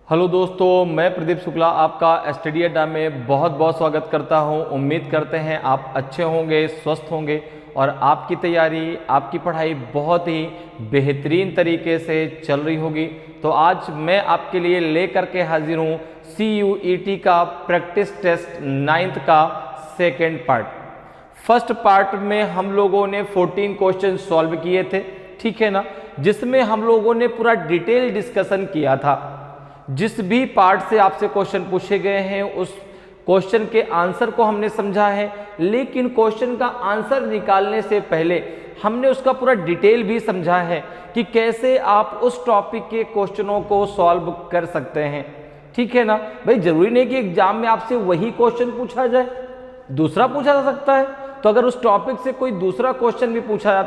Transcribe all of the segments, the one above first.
Hello दोस्तों, मैं प्रदीप शुक्ला आपका स्टडी अड्डा में बहुत बहुत स्वागत करता हूं। उम्मीद करते हैं आप अच्छे होंगे, स्वस्थ होंगे और आपकी तैयारी, आपकी पढ़ाई बहुत ही बेहतरीन तरीके से चल रही होगी। तो आज मैं आपके लिए लेकर के हाजिर हूं CUET का प्रैक्टिस टेस्ट 9th का सेकेंड पार्ट। फर्स्ट पार्ट में हम लोगों ने 14 क्वेश्चन सॉल्व किए थे, ठीक है ना, जिसमें हम लोगों ने पूरा डिटेल डिस्कशन किया था। जिस भी पार्ट से आपसे क्वेश्चन पूछे गए हैं उस क्वेश्चन के आंसर को हमने समझा है, लेकिन क्वेश्चन का आंसर निकालने से पहले हमने उसका पूरा डिटेल भी समझा है कि कैसे आप उस टॉपिक के क्वेश्चनों को सॉल्व कर सकते हैं, ठीक है ना। भाई जरूरी नहीं कि एग्जाम में आपसे वही क्वेश्चन पूछा जाए, दूसरा पूछा जा सकता है। तो अगर उस टॉपिक से कोई दूसरा क्वेश्चन भी पूछा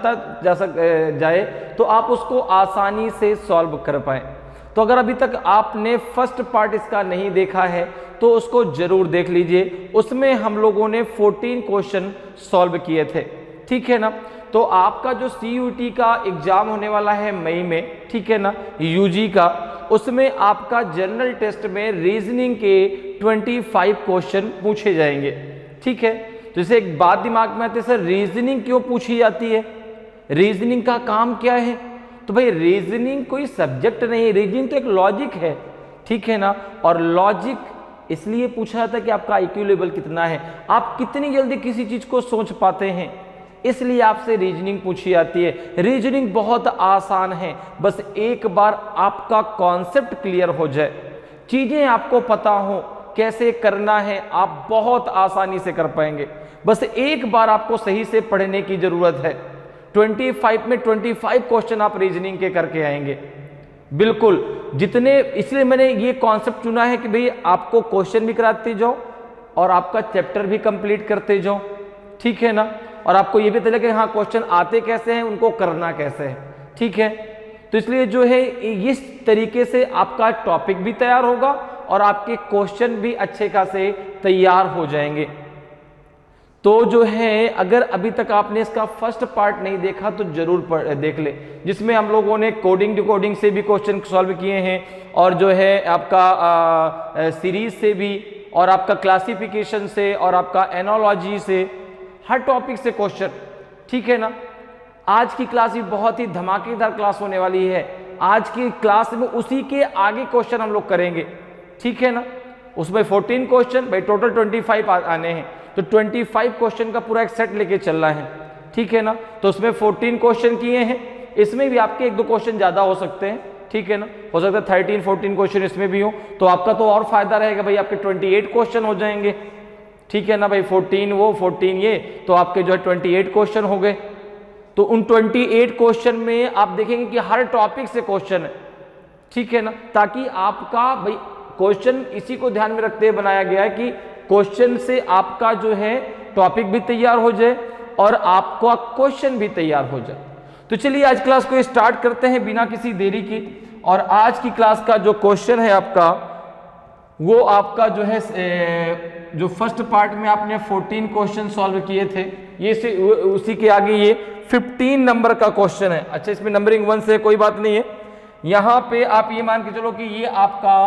जाए तो आप उसको आसानी से सॉल्व कर पाए। तो अगर अभी तक आपने फर्स्ट पार्ट इसका नहीं देखा है तो उसको जरूर देख लीजिए। उसमें हम लोगों ने 14 क्वेश्चन सॉल्व किए थे, ठीक है ना। तो आपका जो CUET का एग्जाम होने वाला है मई में, ठीक है ना, UG का, उसमें आपका जनरल टेस्ट में रीजनिंग के 25 क्वेश्चन पूछे जाएंगे, ठीक है। तो इसे एक बात दिमाग में आती है, सर रीजनिंग क्यों पूछी जाती है, रीजनिंग का काम क्या है? तो भाई रीजनिंग कोई सब्जेक्ट नहीं है, रीजनिंग तो एक लॉजिक है, ठीक है ना। और लॉजिक इसलिए पूछा जाता है कि आपका IQ लेवल कितना है, आप कितनी जल्दी किसी चीज को सोच पाते हैं, इसलिए आपसे रीजनिंग पूछी जाती है। रीजनिंग बहुत आसान है, बस एक बार आपका कॉन्सेप्ट क्लियर हो जाए, चीजें आपको पता हो कैसे करना है, आप बहुत आसानी से कर पाएंगे। बस एक बार आपको सही से पढ़ने की जरूरत है। 25 में 25 क्वेश्चन आप रीजनिंग के करके आएंगे, बिल्कुल जितने। इसलिए मैंने ये कॉन्सेप्ट चुना है कि भाई आपको क्वेश्चन भी कराते जाओ और आपका चैप्टर भी कंप्लीट करते जाओ, ठीक है ना। और आपको ये भी पता लगे हाँ क्वेश्चन आते कैसे हैं, उनको करना कैसे है, ठीक है। तो इसलिए जो है इस तरीके से आपका टॉपिक भी तैयार होगा और आपके क्वेश्चन भी अच्छे खासे तैयार हो जाएंगे। तो जो है अगर अभी तक आपने इसका फर्स्ट पार्ट नहीं देखा तो जरूर देख ले, जिसमें हम लोगों ने कोडिंग डिकोडिंग से भी क्वेश्चन सॉल्व किए हैं और जो है आपका सीरीज से भी और आपका क्लासिफिकेशन से और आपका एनोलॉजी से, हर टॉपिक से क्वेश्चन, ठीक है ना। आज की क्लास भी बहुत ही धमाकेदार क्लास होने वाली है। आज की क्लास में उसी के आगे क्वेश्चन हम लोग करेंगे, ठीक है ना। उसमें 14 क्वेश्चन, भाई टोटल 25 आने हैं, तो 25 क्वेश्चन का पूरा एक सेट लेके चलना है, ठीक है ना। तो उसमें 14 क्वेश्चन किए हैं, इसमें भी आपके 1-2 क्वेश्चन ज्यादा हो सकते हैं, ठीक है ना। हो सकता है 13-14 क्वेश्चन इसमें भी हो, तो आपका तो और फायदा रहेगा, भाई आपके 28 क्वेश्चन हो जाएंगे, ठीक है ना। भाई 14 वो 14 ये, तो आपके जो है 28 क्वेश्चन हो गए। तो उन 28 क्वेश्चन में आप देखेंगे कि हर टॉपिक से क्वेश्चन है, ठीक है ना, ताकि आपका भाई क्वेश्चन इसी को ध्यान में रखते हुए बनाया गया है कि क्वेश्चन से आपका जो है टॉपिक भी तैयार हो जाए और आपका क्वेश्चन भी तैयार हो जाए। तो चलिए आज क्लास को स्टार्ट करते हैं बिना किसी देरी की। और आज की क्लास का जो क्वेश्चन है आपका, वो आपका जो है जो फर्स्ट पार्ट में आपने 14 क्वेश्चन सॉल्व किए थे, ये से उसी के आगे ये 15 नंबर का क्वेश्चन है। अच्छा, इसमें नंबरिंग 1 से कोई बात नहीं है, यहां पे आप ये मान के चलो कि ये आपका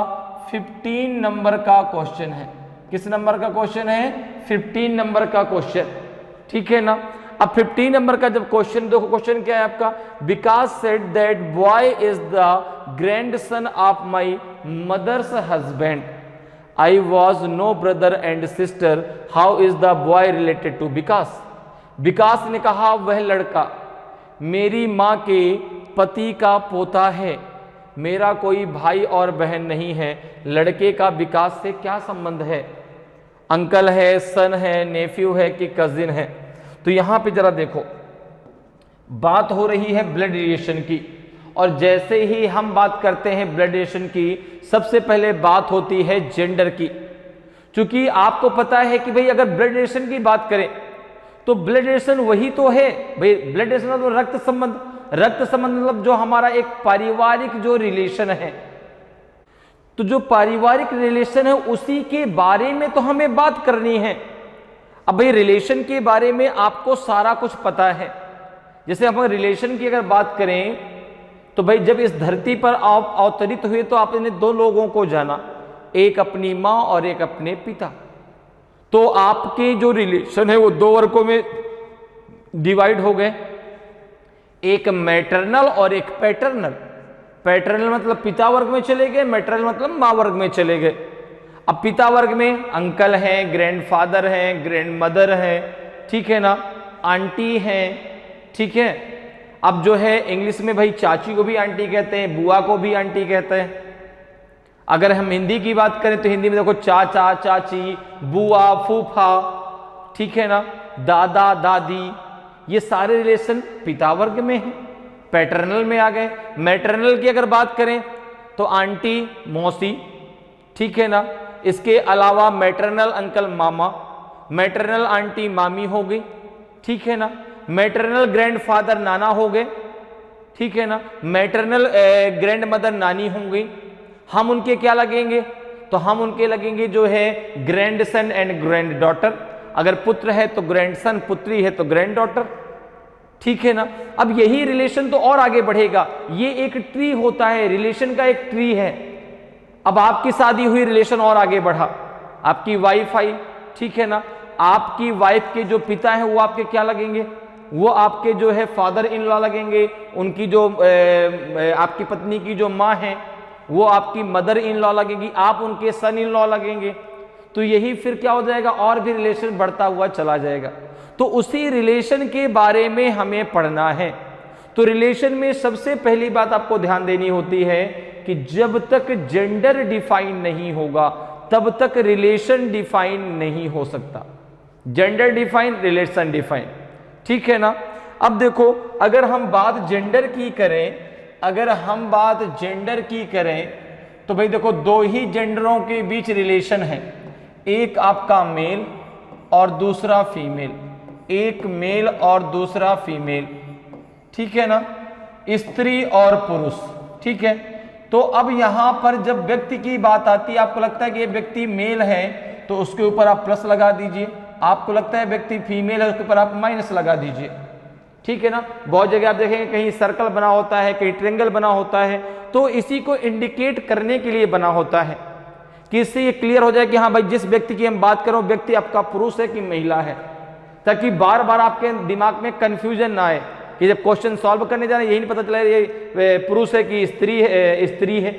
15 नंबर का क्वेश्चन है। किस नंबर का क्वेश्चन है? 15 नंबर का क्वेश्चन, ठीक है ना। अब 15 नंबर का जब क्वेश्चन देखो, क्वेश्चन क्या है आपका, Vikas said that boy is the grandson of my mother's husband, I was no brother and sister, how is the boy related to Vikas. Vikas ने कहा वह लड़का मेरी माँ के पति का पोता है, मेरा कोई भाई और बहन नहीं है, लड़के का विकास से क्या संबंध है? अंकल है, सन है, नेफ्यू है कि कजिन है? तो यहां पे जरा देखो, बात हो रही है ब्लड रिलेशन की, और जैसे ही हम बात करते हैं ब्लड रिलेशन की, सबसे पहले बात होती है जेंडर की। क्योंकि आपको पता है कि भाई अगर ब्लड रिलेशन की बात करें तो ब्लड रिलेशन वही तो है भाई, ब्लड रिलेशन मतलब रक्त संबंध, रक्त संबंध मतलब जो हमारा एक पारिवारिक जो रिलेशन है। तो जो पारिवारिक रिलेशन है उसी के बारे में तो हमें बात करनी है। अब भाई रिलेशन के बारे में आपको सारा कुछ पता है। जैसे हम रिलेशन की अगर बात करें तो भाई जब इस धरती पर आप अवतरित हुए तो आपने दो लोगों को जाना, एक अपनी माँ और एक अपने पिता। तो आपके जो रिलेशन है वो दो वर्गों में डिवाइड हो गए, एक मैटरनल और एक पैटर्नल। पैटर्नल मतलब पिता वर्ग में चले गए, मैटरनल मतलब माँ वर्ग में चले गए। अब पिता वर्ग में अंकल हैं, ग्रैंडफादर हैं, ग्रैंडमदर हैं, ठीक है ना, आंटी हैं, ठीक है। अब जो है इंग्लिश में भाई चाची को भी आंटी कहते हैं, बुआ को भी आंटी कहते हैं। अगर हम हिंदी की बात करें तो हिंदी में देखो चाचा, चाची, बुआ, फूफा, ठीक है ना, दादा, दादी, ये सारे रिलेशन पिता वर्ग में हैं, पैटर्नल में आ गए। मैटरनल की अगर बात करें तो आंटी, मौसी, ठीक है ना, इसके अलावा मैटरनल अंकल, मामा, मैटरनल आंटी मामी हो गई, ठीक है ना, मैटरनल ग्रैंडफादर नाना हो गए, ठीक है ना, मैटरनल ग्रैंडमदर नानी हो गई। हम उनके क्या लगेंगे? तो हम उनके लगेंगे जो है ग्रैंडसन एंड ग्रैंड डॉटर। अगर पुत्र है तो ग्रैंडसन, पुत्री है तो ग्रैंड डॉटर, ठीक है ना। अब यही रिलेशन तो और आगे बढ़ेगा, ये एक ट्री होता है, रिलेशन का एक ट्री है। अब आपकी शादी हुई, रिलेशन और आगे बढ़ा, आपकी वाइफ आई, ठीक है ना, आपकी वाइफ के जो पिता है वो आपके क्या लगेंगे? वो आपके जो है फादर इन लॉ लगेंगे। उनकी जो आपकी पत्नी की जो माँ है वो आपकी मदर इन लॉ लगेगी, आप उनके सन इन लॉ लगेंगे। तो यही फिर क्या हो जाएगा, और भी रिलेशन बढ़ता हुआ चला जाएगा। तो उसी रिलेशन के बारे में हमें पढ़ना है। तो रिलेशन में सबसे पहली बात आपको ध्यान देनी होती है कि जब तक जेंडर डिफाइन नहीं होगा तब तक रिलेशन डिफाइन नहीं हो सकता। जेंडर डिफाइन, रिलेशन डिफाइन, ठीक है ना। अब देखो, अगर हम बात जेंडर की करें, अगर हम बात जेंडर की करें तो भाई देखो दो ही जेंडरों के बीच रिलेशन है, एक आपका मेल और दूसरा फीमेल, एक मेल और दूसरा फीमेल, ठीक है ना, स्त्री और पुरुष, ठीक है। तो अब यहां पर जब व्यक्ति की बात आती है, आपको लगता है कि ये व्यक्ति मेल है तो उसके ऊपर आप प्लस लगा दीजिए, आपको लगता है व्यक्ति फीमेल है उसके ऊपर आप माइनस लगा दीजिए, ठीक है ना। बहुत जगह आप देखेंगे कहीं सर्कल बना होता है, कहीं ट्रायंगल बना होता है, तो इसी को इंडिकेट करने के लिए बना होता है कि इससे ये क्लियर हो जाए कि हाँ भाई जिस व्यक्ति की हम बात करो व्यक्ति आपका पुरुष है कि महिला है, ताकि बार बार आपके दिमाग में कंफ्यूजन ना आए कि जब क्वेश्चन सॉल्व करने जा रहे हैं यही नहीं पता चला ये पुरुष है कि स्त्री है।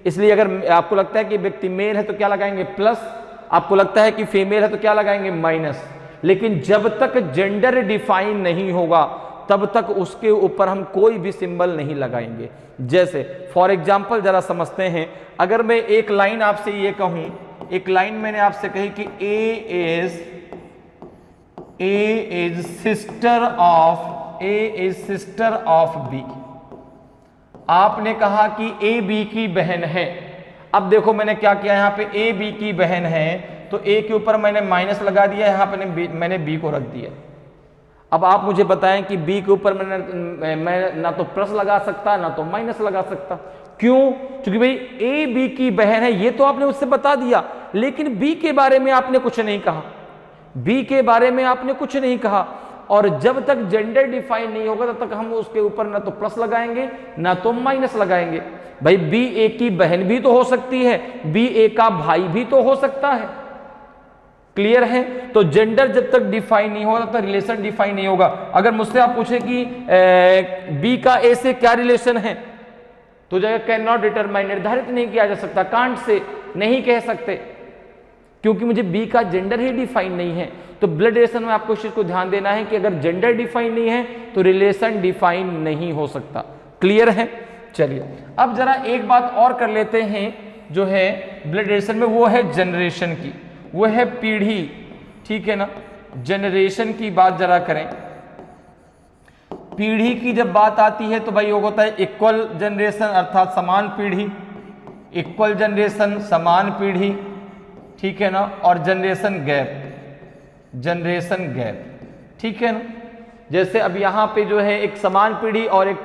इसलिए अगर आपको लगता है कि व्यक्ति मेल है तो क्या लगाएंगे? प्लस। आपको लगता है कि फीमेल है तो क्या लगाएंगे? माइनस। लेकिन जब तक जेंडर डिफाइन नहीं होगा तब तक उसके ऊपर हम कोई भी सिंबल नहीं लगाएंगे। जैसे फॉर एग्जाम्पल जरा समझते हैं, अगर मैं एक लाइन आपसे ये कहूं, एक लाइन मैंने आपसे कही कि A is sister of B. आपने कहा कि ए बी की बहन है। अब देखो मैंने क्या किया, यहां पे ए बी की बहन है तो ए के ऊपर मैंने माइनस लगा दिया, यहां पे मैंने बी को रख दिया। अब आप मुझे बताएं कि बी के ऊपर मैं ना तो प्लस लगा सकता ना तो माइनस लगा सकता। क्यों? क्योंकि भाई ए बी की बहन है ये तो आपने उससे बता दिया, लेकिन बी के बारे में आपने कुछ नहीं कहा, बी के बारे में आपने कुछ नहीं कहा। और जब तक जेंडर डिफाइन नहीं होगा तब तक हम उसके ऊपर ना तो प्लस लगाएंगे ना तो माइनस लगाएंगे। भाई बी ए की बहन भी तो हो सकती है, बी ए का भाई भी तो हो सकता है। क्लियर है? तो जेंडर जब तक डिफाइन नहीं होगा तब तक रिलेशन डिफाइन नहीं होगा। अगर मुझसे आप पूछे कि बी का ए से क्या रिलेशन है तो जगह कैन नॉट डिटरमाइन, निर्धारित नहीं किया जा सकता, कांट से नहीं कह सकते, क्योंकि मुझे बी का जेंडर ही डिफाइन नहीं है। तो ब्लड रिलेशन में आपको इस चीज को ध्यान देना है कि अगर जेंडर डिफाइन नहीं है तो रिलेशन डिफाइन नहीं हो सकता। क्लियर है? चलिए अब जरा एक बात और कर लेते हैं जो है ब्लड रिलेशन में, वो है जनरेशन की, वो है पीढ़ी, ठीक है ना। जनरेशन की बात जरा करें। पीढ़ी की जब बात आती है तो भाई वो होता है इक्वल जनरेशन, अर्थात समान पीढ़ी, इक्वल जनरेशन, समान पीढ़ी, ठीक है ना, और जनरेशन गैप, जनरेशन गैप, ठीक है ना। जैसे अब यहां पे जो है एक समान पीढ़ी और एक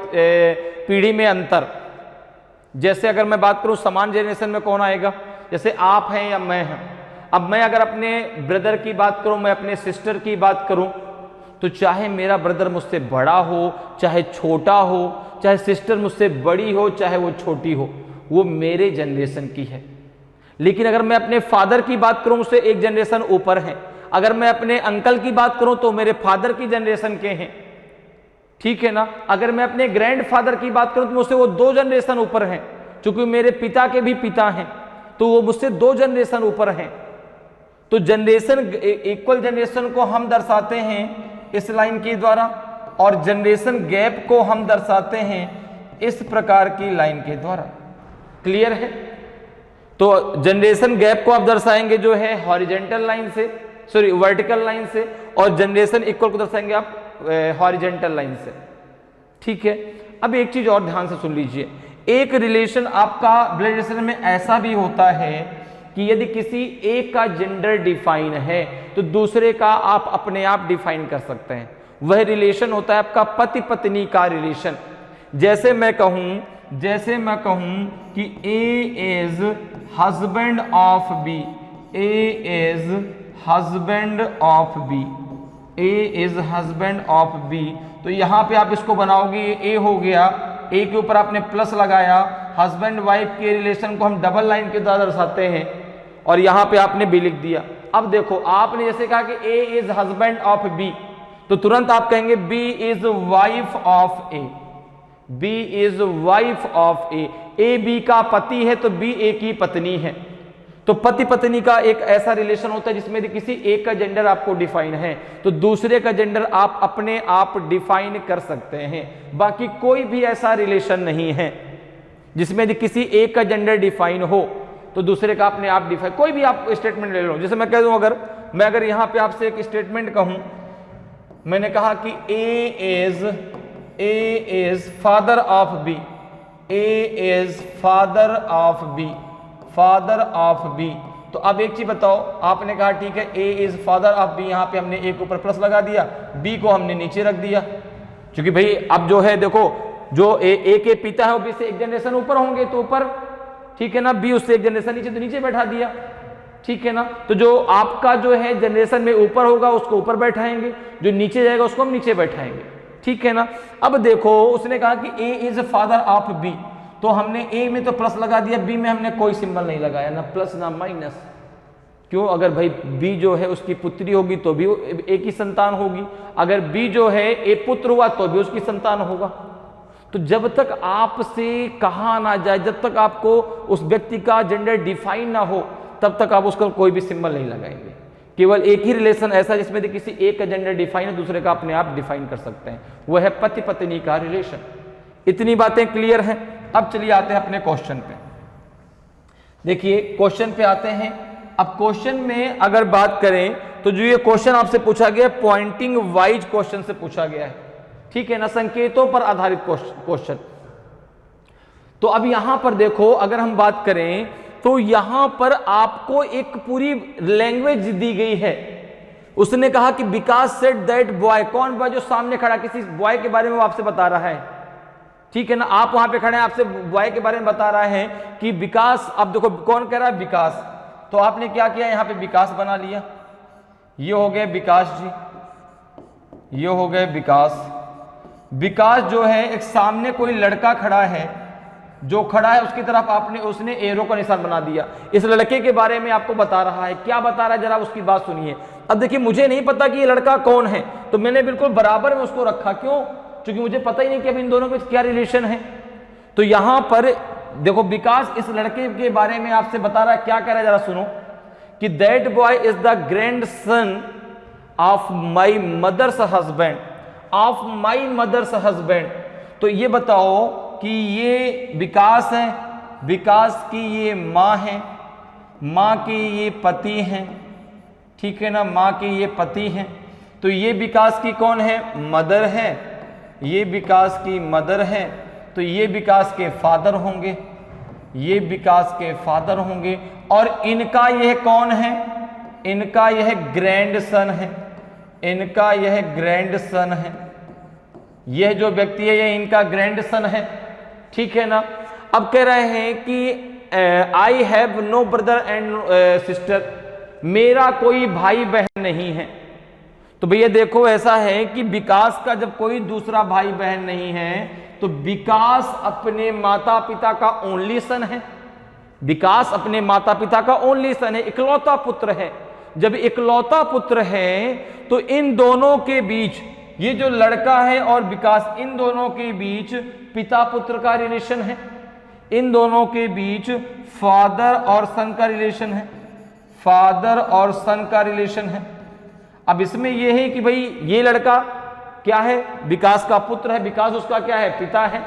पीढ़ी में अंतर। जैसे अगर मैं बात करूं समान जनरेशन में कौन आएगा? जैसे आप हैं या मैं हैं। अब मैं अगर अपने ब्रदर की बात करूं, मैं अपने सिस्टर की बात करूं, तो चाहे मेरा ब्रदर मुझसे बड़ा हो, चाहे छोटा हो, चाहे सिस्टर मुझसे बड़ी हो, चाहे वो छोटी हो, वो मेरे जनरेशन की है। लेकिन अगर मैं अपने फादर की बात करूं, मुझसे एक जनरेशन ऊपर है। अगर मैं अपने अंकल की बात करूं तो मेरे फादर की जनरेशन के हैं, ठीक है ना। अगर मैं अपने ग्रैंडफादर की बात करूं तो मुझसे वो 2 जनरेशन ऊपर हैं, क्योंकि मेरे पिता के भी पिता हैं, तो वो मुझसे 2 जनरेशन ऊपर हैं। तो जनरेशन, इक्वल जनरेशन को हम दर्शाते हैं इस लाइन के द्वारा, और जनरेशन गैप को हम दर्शाते हैं इस प्रकार की लाइन के द्वारा। क्लियर है? तो जनरेशन गैप को आप दर्शाएंगे जो है हॉरिजेंटल लाइन से, सॉरी वर्टिकल लाइन से, और जनरेशन इक्वल को दर्शाएंगे आप हॉरिजेंटल लाइन से, ठीक है। अब एक चीज और ध्यान से सुन लीजिए, एक रिलेशन आपका ब्लड रिलेशन में ऐसा भी होता है कि यदि किसी एक का जेंडर डिफाइन है तो दूसरे का आप अपने आप डिफाइन कर सकते हैं। वह रिलेशन होता है आपका पति पत्नी का रिलेशन। जैसे मैं कहूं कि A is husband of B, A is husband of B, A is husband of B, तो यहां पे आप इसको बनाओगे, ए हो गया, ए के ऊपर आपने प्लस लगाया, हस्बैंड वाइफ के रिलेशन को हम डबल लाइन के द्वारा दर्शाते हैं, और यहां पे आपने बी लिख दिया। अब देखो, आपने जैसे कहा कि A is husband of B, तो तुरंत आप कहेंगे B is wife of A, B is wife of A B का पति है तो बी ए की पत्नी है। तो पति पत्नी का एक ऐसा रिलेशन होता है जिसमें किसी एक का जेंडर आपको डिफाइन है तो दूसरे का जेंडर आप अपने आप डिफाइन कर सकते हैं। बाकी कोई भी ऐसा रिलेशन नहीं है जिसमें यदि किसी एक का जेंडर डिफाइन हो तो दूसरे का अपने आप डिफाइन। कोई भी आप स्टेटमेंट ले लो, जैसे मैं कह दूं, अगर मैं यहां पे आपसे एक स्टेटमेंट कहूं, मैंने कहा कि A is father of B, A is father of B, father of B. तो अब एक चीज बताओ, आपने कहा ठीक है A is father of B, यहां पे हमने ए के ऊपर प्लस लगा दिया, बी को हमने नीचे रख दिया, क्योंकि भाई अब जो है देखो, जो ए के पिता है वो बी से एक जनरेशन ऊपर होंगे तो ऊपर, ठीक है ना, बी उससे एक जनरेशन नीचे तो नीचे बैठा दिया, ठीक है ना। तो जो आपका जो है जनरेशन में ऊपर होगा उसको ऊपर बैठाएंगे, जो नीचे जाएगा उसको हम नीचे बैठाएंगे, ठीक है ना। अब देखो, उसने कहा कि A is father of B, तो हमने ए में तो प्लस लगा दिया, बी में हमने कोई सिंबल नहीं लगाया, ना प्लस ना माइनस। क्यों? अगर भाई बी जो है उसकी पुत्री होगी तो भी ए की संतान होगी, अगर बी जो है ए पुत्र हुआ तो भी उसकी संतान होगा। तो जब तक आपसे कहा ना जाए, जब तक आपको उस व्यक्ति का जेंडर डिफाइन ना हो, तब तक आप उसका कोई भी सिंबल नहीं लगाएंगे। केवल एक ही रिलेशन ऐसा जिसमें किसी एक का जेंडर डिफाइन है, दूसरे का अपने आप डिफाइन कर सकते हैं, वह है पति पत्नी का रिलेशन। इतनी बातें क्लियर हैं। अब चलिए आते हैं अपने क्वेश्चन पे। देखिए क्वेश्चन पे आते हैं। अब क्वेश्चन में अगर बात करें तो जो ये क्वेश्चन आपसे पूछा गया है, पॉइंटिंग वाइज क्वेश्चन से पूछा गया है, ठीक है ना, संकेतों पर आधारित क्वेश्चन। तो अब यहां पर देखो, अगर हम बात करें तो यहां पर आपको एक पूरी लैंग्वेज दी गई है। उसने कहा कि विकास सेड दैट बॉय, कौन बॉय? जो सामने खड़ा किसी बॉय के बारे में वो आपसे बता रहा है, ठीक है ना। आप वहां पे खड़े हैं, आपसे बॉय के बारे में बता रहा है कि विकास। अब देखो कौन कह रहा है? विकास। तो आपने क्या किया, यहां पे विकास बना लिया, ये हो गए विकास जी, ये हो गए विकास। विकास जो है, एक सामने कोई लड़का खड़ा है, जो खड़ा है उसकी तरफ आपने उसने एरो का निशान बना दिया। इस लड़के के बारे में आपको बता रहा है। क्या बता रहा है, जरा उसकी बात सुनिए। अब देखिए, मुझे नहीं पता कि ये लड़का कौन है, तो मैंने बिल्कुल बराबर में उसको रखा। क्यों? क्योंकि मुझे पता ही नहीं कि अब इन दोनों के क्या रिलेशन है। तो यहां पर देखो, विकास इस लड़के के बारे में आपसे बता रहा है। क्या कह रहा है, जरा सुनो, कि that boy is the grandson of my mother's husband, of my mother's husband. तो ये बताओ कि ये विकास है, विकास की ये माँ है, माँ के ये पति हैं, ठीक है ना, माँ के ये पति हैं। तो ये विकास की कौन है? मदर है, ये विकास की मदर है। तो ये विकास के फादर होंगे, ये विकास के फादर होंगे। और इनका यह कौन है? इनका यह ग्रैंड सन है, इनका यह ग्रैंड सन है। यह जो व्यक्ति है यह इनका ग्रैंड सन है, ठीक है ना। अब कह रहे हैं कि I have no brother and sister, मेरा कोई भाई बहन नहीं है। तो भैया देखो ऐसा है कि विकास का जब कोई दूसरा भाई बहन नहीं है तो विकास अपने माता पिता का ओनली सन है। विकास अपने माता पिता का ओनली सन है, इकलौता पुत्र है। जब इकलौता पुत्र है तो इन दोनों के बीच, ये जो लड़का है और विकास, इन दोनों के बीच पिता पुत्र का रिलेशन है। इन दोनों के बीच फादर और सन का रिलेशन है। फादर और सन का रिलेशन है। अब इसमें यह है कि भाई ये लड़का क्या है, विकास का पुत्र है, विकास उसका क्या है, पिता है।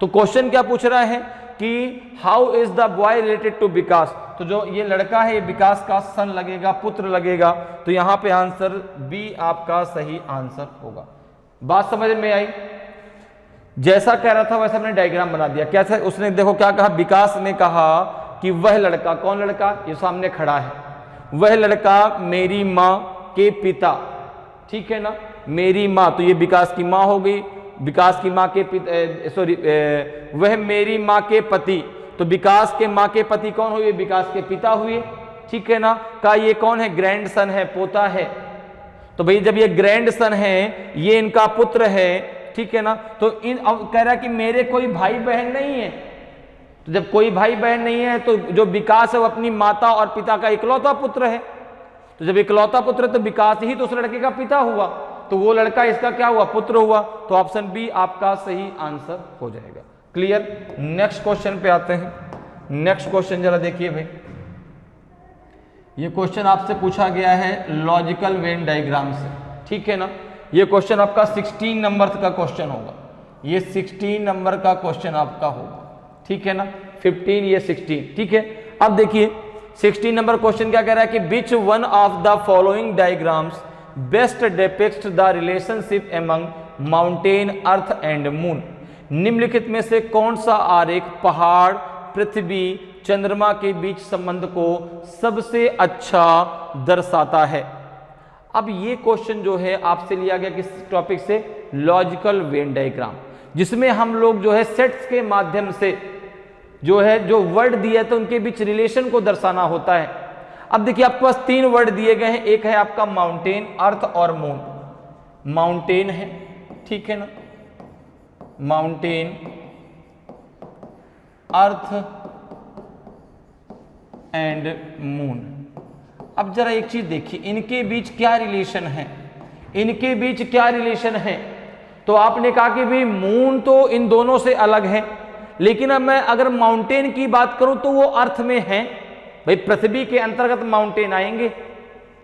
तो क्वेश्चन क्या पूछ रहा है कि how is the boy related to Vikas. तो जो ये लड़का है ये विकास का सन लगेगा, पुत्र लगेगा। तो यहां पे आंसर बी आपका सही आंसर होगा। बात समझ में आई? जैसा कह रहा था वैसा मैंने डायग्राम बना दिया। कैसे? उसने देखो क्या कहा, विकास ने कहा कि वह लड़का, कौन लड़का, ये सामने खड़ा है, वह लड़का मेरी माँ के पिता, ठीक है ना, मेरी माँ, तो ये विकास की माँ हो गई, विकास की माँ के पिता, सॉरी वह मेरी माँ के पति, तो विकास के माँ के पति कौन हुए, विकास के पिता हुए, ठीक है ना। का ये कौन है, ग्रैंड सन है, पोता है। तो भाई जब ये ग्रैंड सन है, ये इनका पुत्र है, ठीक है ना। तो इन, अब कह रहा है कि मेरे कोई भाई बहन नहीं है। तो जब कोई भाई बहन नहीं है तो जो विकास है वो अपनी माता और पिता का इकलौता पुत्र है। तो जब इकलौता पुत्र है तो विकास ही तो उस लड़के का पिता हुआ, तो वो लड़का इसका क्या हुआ, पुत्र हुआ। तो ऑप्शन बी आपका सही आंसर हो जाएगा। क्लियर? नेक्स्ट क्वेश्चन पे आते हैं। नेक्स्ट क्वेश्चन जरा देखिए भाई, ये क्वेश्चन आपसे पूछा गया है लॉजिकल वेन डायग्राम से, ठीक है ना। ये क्वेश्चन आपका 16 नंबर का क्वेश्चन होगा। ये 16 नंबर का क्वेश्चन आपका होगा, ठीक है ना। 15 ये 16, ठीक है। अब देखिए 16 नंबर क्वेश्चन क्या कह रहा है कि which one of the following diagrams best depicts the relationship among mountain, earth and moon. निम्नलिखित में से कौन सा आरेख पहाड़, पृथ्वी, चंद्रमा के बीच संबंध को सबसे अच्छा दर्शाता है। अब ये क्वेश्चन जो है आपसे लिया गया किस टॉपिक से, लॉजिकल वेन डायग्राम, जिसमें हम लोग जो है सेट्स के माध्यम से जो है जो वर्ड दिया तो उनके बीच रिलेशन को दर्शाना होता है। अब देखिए आपके पास 3 वर्ड दिए गए हैं, एक है आपका माउंटेन, अर्थ और मून। माउंटेन है, ठीक है ना, माउंटेन, अर्थ एंड मून। अब जरा एक चीज देखिए, इनके बीच क्या रिलेशन है, इनके बीच क्या रिलेशन है। तो आपने कहा कि भाई मून तो इन दोनों से अलग है, लेकिन अब मैं अगर माउंटेन की बात करूं तो वो अर्थ में है। भाई पृथ्वी के अंतर्गत माउंटेन आएंगे,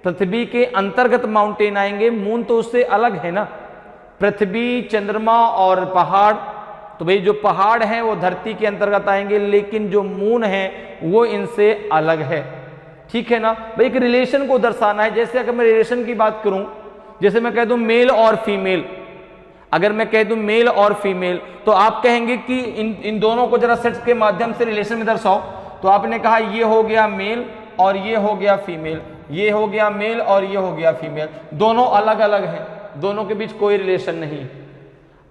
पृथ्वी के अंतर्गत माउंटेन आएंगे, मून तो उससे अलग है ना। पृथ्वी, चंद्रमा और पहाड़, तो भाई जो पहाड़ हैं वो धरती के अंतर्गत आएंगे, लेकिन जो मून है वो इनसे अलग है, ठीक है ना। भाई एक रिलेशन को दर्शाना है। जैसे अगर मैं रिलेशन की बात करूं, जैसे मैं कह दूं मेल और फीमेल, अगर मैं कह दूं मेल और फीमेल, तो आप कहेंगे कि इन दोनों को जरा सेट्स के माध्यम से रिलेशन में दर्शाओ। तो आपने कहा ये हो गया मेल और ये हो गया फीमेल, ये हो गया मेल और ये हो गया फीमेल, दोनों अलग अलग हैं, दोनों के बीच कोई रिलेशन नहीं।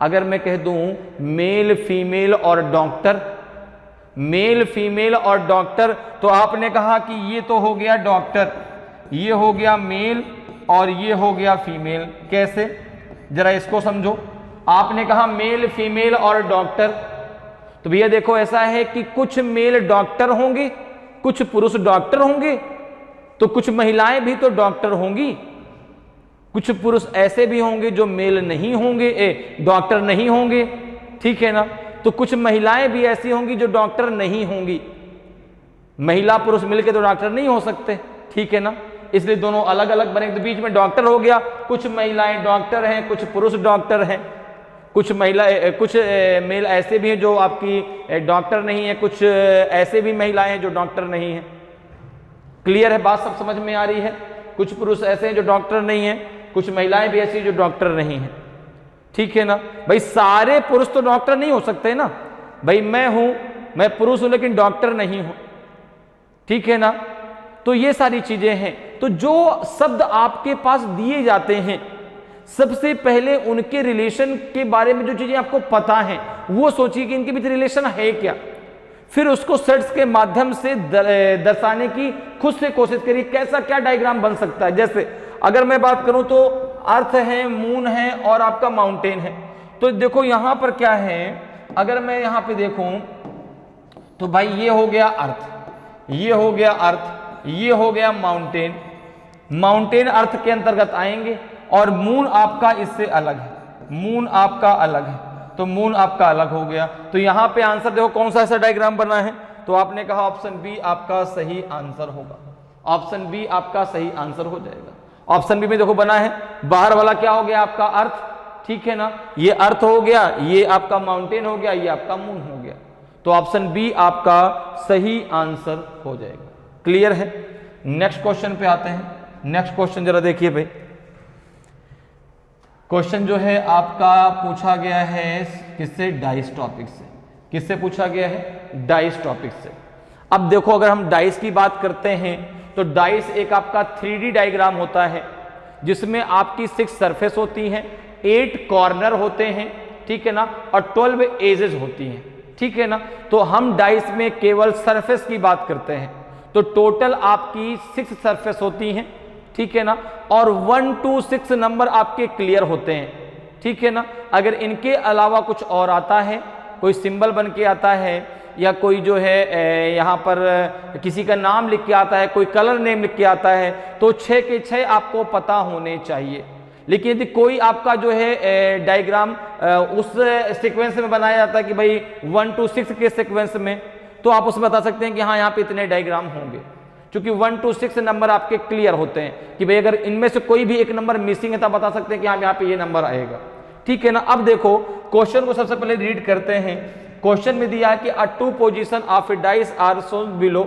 अगर मैं कह दूं मेल, फीमेल और डॉक्टर, मेल, फीमेल और डॉक्टर, तो आपने कहा कि ये तो हो गया डॉक्टर, ये हो गया मेल और ये हो गया फीमेल। कैसे, जरा इसको समझो। आपने कहा मेल, फीमेल और डॉक्टर, तो भैया देखो ऐसा है कि कुछ मेल डॉक्टर होंगे, कुछ पुरुष डॉक्टर होंगे, तो कुछ महिलाएं भी तो डॉक्टर होंगी, कुछ पुरुष ऐसे भी होंगे जो मेल नहीं होंगे, डॉक्टर नहीं होंगे, ठीक है ना। तो कुछ महिलाएं भी ऐसी होंगी जो डॉक्टर नहीं होंगी। महिला पुरुष मिलकर तो डॉक्टर नहीं हो सकते, ठीक है ना, इसलिए दोनों अलग अलग बने। तो बीच में डॉक्टर हो गया, कुछ महिलाएं डॉक्टर हैं, कुछ पुरुष डॉक्टर हैं, कुछ महिला, कुछ मेल ऐसे भी हैं जो आपकी डॉक्टर नहीं है, कुछ ऐसे भी महिलाएं हैं जो डॉक्टर नहीं है। क्लियर है बात, सब समझ में आ रही है। कुछ पुरुष ऐसे हैं जो डॉक्टर नहीं है, कुछ महिलाएं भी ऐसी जो डॉक्टर नहीं है, ठीक है ना। भाई सारे पुरुष तो डॉक्टर नहीं हो सकते ना, भाई मैं पुरुष हूं लेकिन डॉक्टर नहीं हूं, ठीक है ना। तो ये सारी चीजें हैं। तो जो शब्द आपके पास दिए जाते हैं, सबसे पहले उनके रिलेशन के बारे में जो चीजें आपको पता हैं वो सोचिए कि इनके बीच रिलेशन है क्या, फिर उसको सेट्स के माध्यम से दर्शाने की खुद से कोशिश करिए, कैसा क्या डायग्राम बन सकता है। जैसे अगर मैं बात करूं तो अर्थ है, मून है और आपका माउंटेन है। तो देखो यहां पर क्या है, अगर मैं यहां पे देखूं तो भाई ये हो गया अर्थ, ये हो गया अर्थ, ये हो गया माउंटेन। माउंटेन अर्थ के अंतर्गत आएंगे और मून आपका इससे अलग है, मून आपका अलग है, तो मून आपका अलग हो गया। तो यहां पे आंसर देखो कौन सा ऐसा डायग्राम बना है, तो आपने कहा ऑप्शन बी आपका सही आंसर होगा, ऑप्शन बी आपका सही आंसर हो जाएगा। ऑप्शन बी में देखो बना है, बाहर वाला क्या हो गया आपका अर्थ, ठीक है ना, ये अर्थ हो गया, ये आपका माउंटेन हो गया, ये आपका मून हो गया, तो ऑप्शन बी आपका सही आंसर हो जाएगा। क्लियर है। नेक्स्ट क्वेश्चन पे आते हैं। नेक्स्ट क्वेश्चन जरा देखिए भाई, क्वेश्चन जो है आपका पूछा गया है किससे, डाइस टॉपिक से। किससे पूछा गया है, डाइस टॉपिक से। अब देखो अगर हम डाइस की बात करते हैं तो डाइस एक आपका 3D डायग्राम होता है जिसमें आपकी 6 सरफेस होती हैं, 8 कॉर्नर होते हैं, ठीक है ना, और 12 एजेस होती हैं, ठीक है ना। तो हम डाइस में केवल सरफेस की बात करते हैं, तो टोटल आपकी 6 सरफेस होती हैं, ठीक है ना, और 1 to 6 नंबर आपके क्लियर होते हैं, ठीक है ना। अगर इनके अलावा कुछ और आता है, कोई सिंबल बन के आता है या कोई जो है यहाँ पर किसी का नाम लिख के आता है, कोई कलर नेम लिख के आता है, तो 6 के 6 आपको पता होने चाहिए। लेकिन यदि कोई आपका जो है डायग्राम उस सीक्वेंस में बनाया जाता है कि भाई 1 to 6 के सीक्वेंस में, तो आप उसमें बता सकते हैं कि हाँ यहाँ पे इतने डायग्राम होंगे, क्योंकि 1 to 6 नंबर आपके क्लियर होते हैं कि भाई अगर इनमें से कोई भी एक नंबर मिसिंग है तो बता सकते हैं कि हाँ यहाँ पे ये नंबर आएगा, ठीक है ना। अब देखो क्वेश्चन को सबसे पहले रीड करते हैं। क्वेश्चन में दिया है कि a 2 position of a dice are shown below,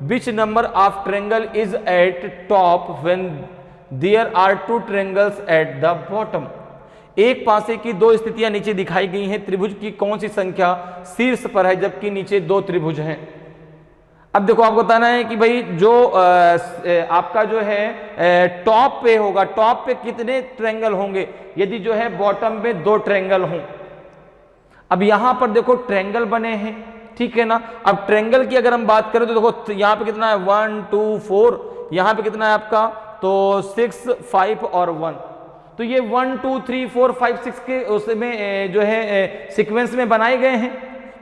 which number of triangle is at top when there are 2 triangles at the bottom. एक पासे की 2 स्थितियां नीचे दिखाई गई हैं, त्रिभुज की कौन सी संख्या शीर्ष पर है जबकि नीचे 2 त्रिभुज हैं। अब देखो आपको बताना है कि भाई जो आपका जो है टॉप पे होगा, टॉप पे कितने ट्रायंगल होंगे यदि जो है बॉटम में 2 ट्रायंगल हों। अब यहां पर देखो ट्रायंगल बने हैं, ठीक है ना। अब ट्रायंगल की अगर हम बात करें तो देखो यहां पे कितना है 1 2 4, यहां पे कितना है आपका तो 6 5 और 1, तो ये 1 2 3 4 5 6 के उसमें जो है सीक्वेंस में बनाए गए हैं।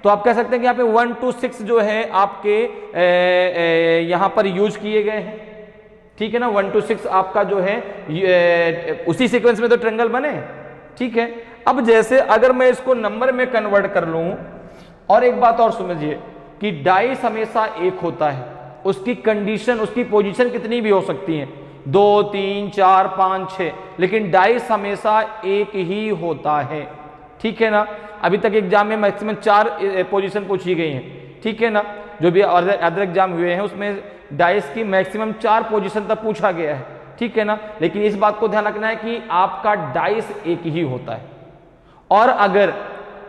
तो आप कह सकते हैं कि यहाँ पे 1 to 6 जो है आपके यहाँ पर यूज किए गए हैं, ठीक है ना। 1 to 6 आपका जो है उसी सीक्वेंस में तो ट्रायंगल बने, ठीक है। अब जैसे अगर मैं इसको नंबर में कन्वर्ट कर लूं, और एक बात और समझिए कि डाइस हमेशा एक होता है, उसकी कंडीशन, उसकी पोजीशन कितनी भी हो सकती है, 2 3 4 5 6, लेकिन डाइस हमेशा एक ही होता है, ठीक है ना। अभी तक एग्जाम में मैक्सिमम 4 पोजीशन पूछी गई हैं, ठीक है ना। जो भी अदर एग्जाम हुए हैं उसमें डाइस की मैक्सिमम 4 पोजीशन तक पूछा गया है, ठीक है ना। लेकिन इस बात को ध्यान रखना है कि आपका डाइस एक ही होता है, और अगर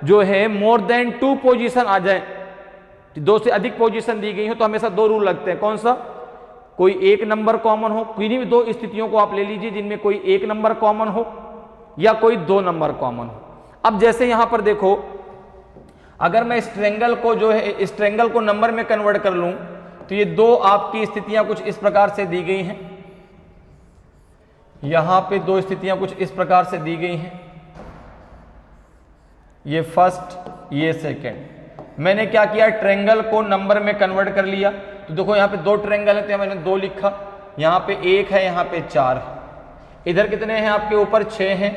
जो है मोर देन 2 पोजीशन आ जाए, 2 से अधिक पोजीशन दी गई हो, तो हमेशा 2 रूल लगते हैं। कौन सा, कोई एक नंबर कॉमन हो, किन्हीं भी 2 स्थितियों को आप ले लीजिए जिनमें कोई एक नंबर कॉमन हो या कोई 2 नंबर कॉमन हो। अब जैसे यहां पर देखो, अगर मैं इस ट्रायंगल को जो है, इस ट्रायंगल को नंबर में कन्वर्ट कर लूं, तो ये 2 आपकी स्थितियां कुछ इस प्रकार से दी गई हैं, यहां पे 2 स्थितियां कुछ इस प्रकार से दी गई हैं, ये फर्स्ट, ये सेकंड। मैंने क्या किया, ट्रायंगल को नंबर में कन्वर्ट कर लिया। तो देखो यहाँ पे 2 ट्रायंगल है तो मैंने 2 लिखा, यहाँ पे 1 है, यहाँ पे 4 है, इधर कितने हैं आपके ऊपर 6 हैं,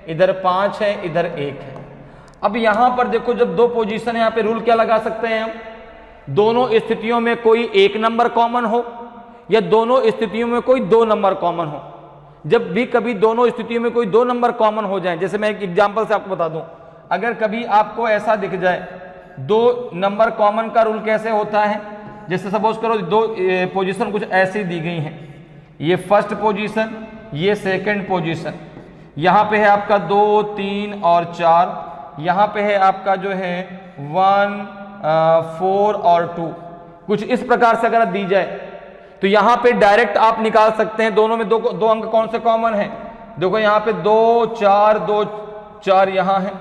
इधर 5 है, इधर 1 है। अब यहां पर देखो जब 2 पोजीशन है, यहाँ पे रूल क्या लगा सकते हैं हम, दोनों स्थितियों में कोई एक नंबर कॉमन हो या दोनों स्थितियों में कोई 2 नंबर कॉमन हो। जब भी कभी दोनों स्थितियों में कोई 2 नंबर कॉमन हो जाए, जैसे मैं एक एग्जांपल से आपको बता दूं, अगर कभी आपको ऐसा दिख जाए 2 नंबर कॉमन का रूल कैसे होता है, जैसे सपोज करो 2 पोजीशन कुछ ऐसी दी गई हैं, ये फर्स्ट पोजीशन, ये सेकंड पोजीशन, यहां पे है आपका 2 3 और 4, यहां पे है आपका जो है 1 4 और 2, कुछ इस प्रकार से अगर दी जाए तो यहां पे डायरेक्ट आप निकाल सकते हैं दोनों में 2 अंक कौन से कॉमन है। देखो यहां पे 2 4 2 4 यहां है,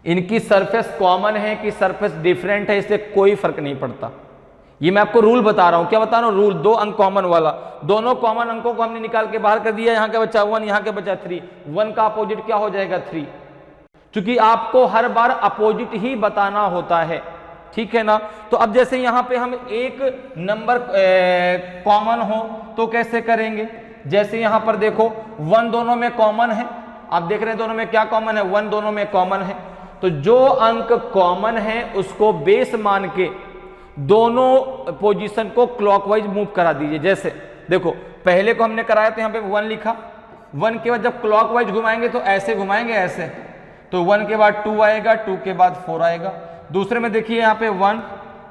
इनकी सरफेस कॉमन है कि सरफेस डिफरेंट है, इससे कोई फर्क नहीं पड़ता। ये मैं आपको रूल बता रहा हूं, क्या बता रहा हूं, रूल, 2 अंक कॉमन वाला, दोनों कॉमन अंकों को हमने निकाल के बाहर कर दिया, यहां का बचा 1, यहां का बचा 3, 1 का अपोजिट क्या हो जाएगा 3, क्योंकि आपको हर बार अपोजिट ही बताना होता है, ठीक है ना। तो अब जैसे यहां पे हम एक नंबर कॉमन हो तो कैसे करेंगे, जैसे यहां पर देखो 1 दोनों में कॉमन है, आप देख रहे हैं दोनों में क्या कॉमन है, 1 दोनों में कॉमन है, तो जो अंक कॉमन है उसको बेस मान के दोनों पोजीशन को क्लॉकवाइज मूव करा दीजिए। जैसे देखो पहले को हमने कराया तो यहां पे 1 लिखा, 1 के बाद जब क्लॉकवाइज घुमाएंगे तो ऐसे घुमाएंगे, ऐसे, तो 1 के बाद 2 आएगा, 2 के बाद 4 आएगा। दूसरे में देखिए यहाँ पे 1,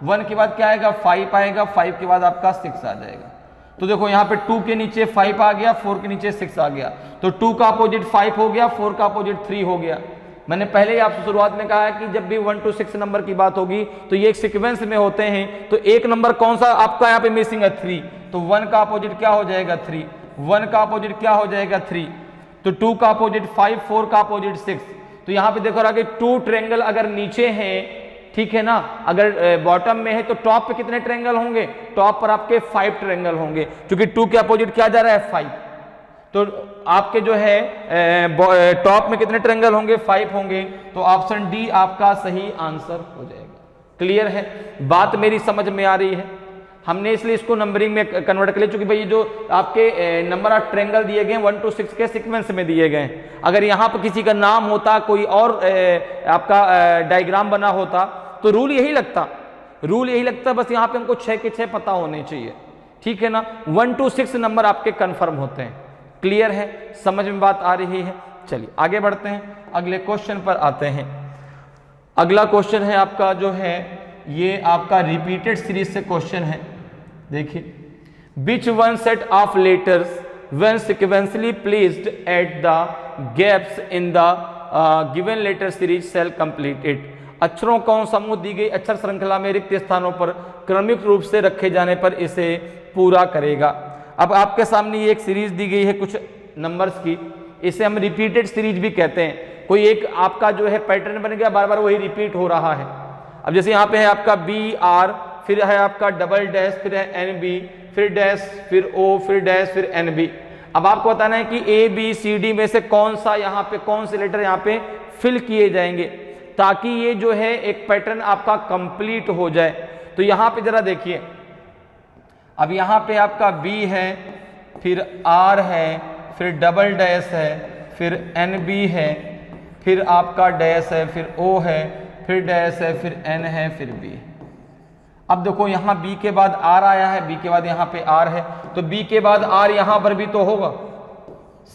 1 के बाद क्या आएगा 5 आएगा, 5 के बाद आपका 6 आ जाएगा। तो देखो यहाँ पे 2 के नीचे 5 आ गया, 4 के नीचे 6 आ गया, तो 2 का अपोजिट 5 हो गया, 4 का अपोजिट 3 हो गया। मैंने पहले ही आपसे शुरुआत में कहा है कि जब भी 1 to 6 नंबर की बात होगी तो ये एक सीक्वेंस में होते हैं, तो एक नंबर कौन सा आपका यहाँ पे मिसिंग है 3, तो 1 का अपोजिट क्या हो जाएगा 3, 1 का अपोजिट क्या हो जाएगा 3, तो 2 का अपोजिट 5, 4 का अपोजिट 6। तो यहाँ पे देखो आगे 2 ट्रायंगल अगर नीचे हैं, ठीक है ना, अगर बॉटम में है तो टॉप पे कितने ट्रायंगल होंगे, टॉप पर आपके 5 ट्रायंगल होंगे, क्योंकि 2 के अपोजिट क्या जा रहा है 5, तो आपके जो है टॉप में कितने ट्रायंगल होंगे 5 होंगे, तो ऑप्शन डी आपका सही आंसर हो जाएगा। क्लियर है, बात मेरी समझ में आ रही है। हमने इसलिए इसको नंबरिंग में कन्वर्ट कर लिया, क्योंकि भाई जो आपके नंबर ऑफ ट्रायंगल दिए गए 1 to 6 के सीक्वेंस में दिए गए, अगर यहाँ पर किसी का नाम होता, कोई और आपका डायग्राम बना होता तो रूल यही लगता, रूल यही लगता, बस यहाँ पे हमको 6 के 6 पता होने चाहिए, ठीक है ना। 1 to 6 नंबर आपके कंफर्म होते हैं। क्लियर है, समझ में बात आ रही है। चलिए आगे बढ़ते हैं, अगले क्वेश्चन पर आते हैं। अगला क्वेश्चन है आपका जो है ये आपका रिपीटेड सीरीज से क्वेश्चन है। देखिए, which one set of letters when sequentially placed at the gaps in the given letter series shall completed. अक्षरों को समूह दी गई अक्षर श्रृंखला में रिक्त स्थानों पर क्रमिक रूप से रखे जाने पर इसे पूरा करेगा। अब आपके सामने ये एक सीरीज दी गई है कुछ नंबर्स की, इसे हम रिपीटेड सीरीज भी कहते हैं। कोई एक आपका जो है पैटर्न बन गया, बार बार वही रिपीट हो रहा है। अब जैसे यहाँ पे है आपका BR, फिर है आपका डबल डैश, फिर है NB, फिर डैश, फिर O, फिर डैश, फिर NB। अब आपको बताना है कि ABCD में से कौन सा यहाँ पे, कौन से लेटर यहाँ पे फिल किए जाएंगे ताकि ये जो है एक पैटर्न आपका कंप्लीट हो जाए। तो यहाँ पे जरा देखिए, अब यहाँ पे आपका B है, फिर R है, फिर डबल डैश है, फिर NB है, फिर आपका डैश है, फिर O है, फिर डैश है, फिर N है, फिर B। अब देखो यहाँ B के बाद R आया है, B के बाद यहाँ पे R है, तो B के बाद R यहाँ पर भी तो होगा,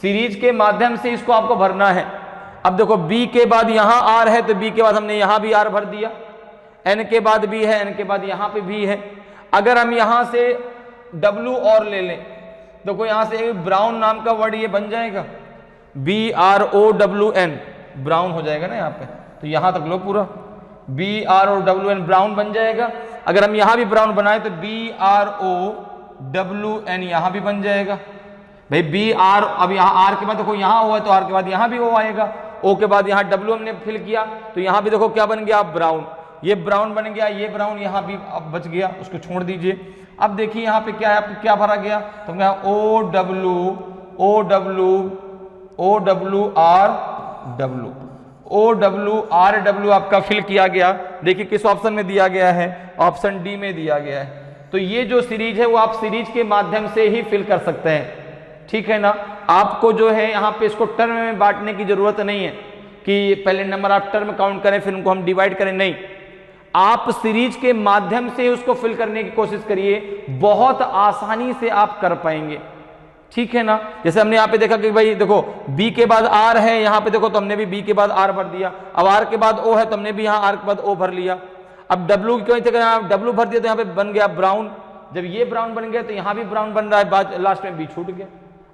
सीरीज के माध्यम से इसको आपको भरना है। अब देखो B के बाद यहाँ R है, तो B के बाद हमने यहाँ भी R भर दिया, N के बाद B है, N के बाद यहाँ पे B है। अगर हम यहाँ से W और ले लें, देखो यहाँ से एक ब्राउन नाम का वर्ड ये बन जाएगा, BROWN, ब्राउन हो जाएगा ना यहाँ पे, तो यहाँ तक लो पूरा BROWN ब्राउन बन जाएगा। अगर हम यहाँ भी ब्राउन बनाए तो BROWN यहाँ भी बन जाएगा। भाई BR, अब यहाँ R के बाद देखो यहाँ O है तो R के बाद यहाँ भी O आएगा, O के बाद यहाँ W हमने फिल किया तो यहाँ भी देखो क्या बन गया ब्राउन, ये ब्राउन बन गया, ये ब्राउन यहाँ भी अब बच गया, उसको छोड़ दीजिए। अब देखिए यहाँ पे क्या है, आपको क्या भरा गया, तो OWRW आपका फिल किया गया। देखिए किस ऑप्शन में दिया गया है, ऑप्शन डी में दिया गया है। तो ये जो सीरीज है वो आप सीरीज के माध्यम से ही फिल कर सकते हैं, ठीक है ना। आपको जो है यहाँ पे इसको टर्म में बांटने की जरूरत नहीं है कि पहले नंबर आप टर्म काउंट करें फिर उनको हम डिवाइड करें, नहीं, आप सीरीज के माध्यम से उसको फिल करने की कोशिश करिए, बहुत आसानी से आप कर पाएंगे, ठीक है ना। जैसे हमने यहाँ पे देखा कि भाई देखो B के बाद R है, यहाँ पे देखो तो हमने भी B के बाद R भर दिया, अब R के बाद O है तो हमने भी यहाँ R के बाद O भर लिया। अब W की वजह से W भर दिया तो यहाँ पे बन गया ब्राउन, जब ये ब्राउन बन गया तो यहाँ भी ब्राउन बन रहा है, बाद लास्ट में B छूट गया,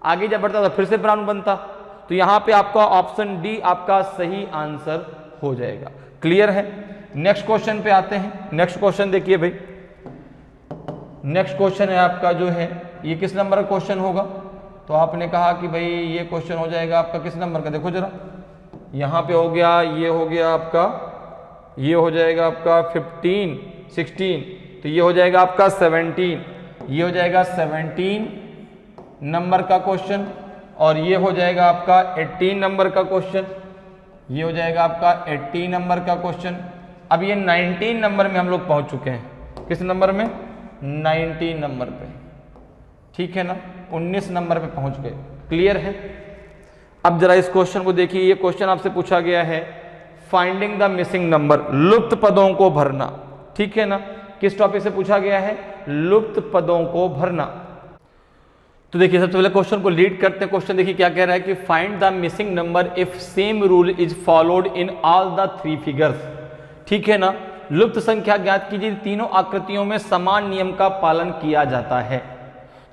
आगे जब बढ़ता तो फिर से ब्राउन बनता, तो यहाँ पे आपका ऑप्शन डी आपका सही आंसर हो जाएगा। क्लियर है। नेक्स्ट क्वेश्चन पे आते हैं। नेक्स्ट क्वेश्चन देखिए भाई, नेक्स्ट क्वेश्चन है आपका जो है ये किस नंबर का क्वेश्चन होगा, तो आपने कहा कि भाई ये क्वेश्चन हो जाएगा आपका किस नंबर का, देखो जरा यहाँ पे हो गया, ये हो गया आपका, ये हो जाएगा आपका 15, 16, तो ये हो जाएगा आपका 17, ये हो जाएगा 17 नंबर का क्वेश्चन, और ये हो जाएगा आपका 18 नंबर का क्वेश्चन, ये हो जाएगा आपका 80 नंबर का क्वेश्चन। अब ये 19 नंबर में हम लोग पहुंच चुके हैं। किस नंबर में? 19 नंबर पे, ठीक है ना, 19 नंबर पे पहुंच गए। क्लियर है? अब जरा इस क्वेश्चन को देखिए। ये क्वेश्चन आपसे पूछा गया है फाइंडिंग द मिसिंग नंबर, लुप्त पदों को भरना, ठीक है ना। किस टॉपिक से पूछा गया है? लुप्त पदों को भरना। तो देखिए सबसे पहले क्वेश्चन को रीड करते हैं। क्वेश्चन देखिए क्या कह रहा है कि find the missing number if same rule is followed in all the 3 figures, ठीक है ना। लुप्त संख्या ज्ञात कीजिए, तीनों आकृतियों में समान नियम का पालन किया जाता है।